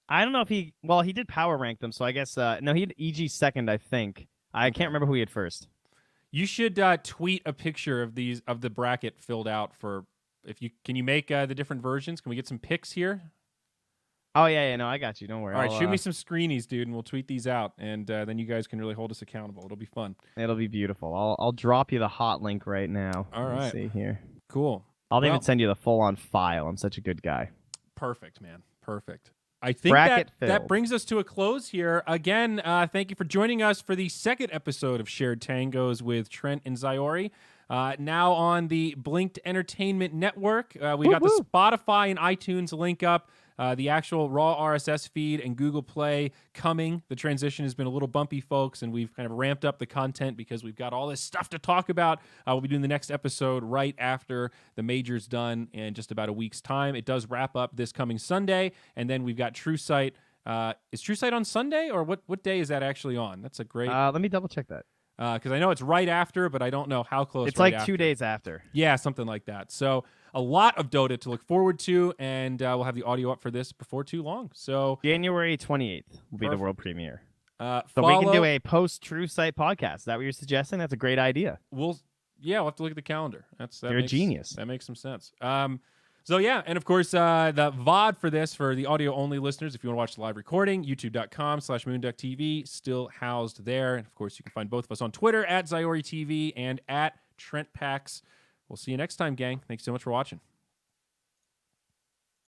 I don't know if he did power rank them, so I guess no, he had EG second, I think. I can't remember who he had first. You should tweet a picture of the bracket filled out for can you make the different versions? Can we get some pics here? Oh yeah, no, I got you. Don't worry. All right, shoot me some screenies, dude, and we'll tweet these out, and then you guys can really hold us accountable. It'll be fun. It'll be beautiful. I'll drop you the hot link right now. All right. Let's see here. Cool. I'll even send you the full-on file. I'm such a good guy. Perfect, man. Perfect. I think that brings us to a close here. Again, thank you for joining us for the second episode of Shared Tangos with Trent and Zyori. Now on the Blinked Entertainment Network. We've got the Spotify and iTunes link up. The actual raw RSS feed and Google Play coming. The transition has been a little bumpy, folks, and we've kind of ramped up the content because we've got all this stuff to talk about. We'll be doing the next episode right after the major's done in just about a week's time. It does wrap up this coming Sunday, and then we've got True Sight. Is True Sight on Sunday, or what day is that actually on? That's a great... Let me double check that. Because I know it's right after, but I don't know how close. It's like 2 days after. Yeah, something like that. So a lot of Dota to look forward to, and we'll have the audio up for this before too long. So January 28th will be the world premiere. So follow... we can do a post-True Sight podcast. Is that what you're suggesting? That's a great idea. We'll have to look at the calendar. You're a genius. That makes some sense. So yeah, and of course, the VOD for this, for the audio-only listeners, if you want to watch the live recording, youtube.com/moonducktv, still housed there. And of course, you can find both of us on Twitter, @ZyoriTV and @TrentPax. We'll see you next time, gang. Thanks so much for watching.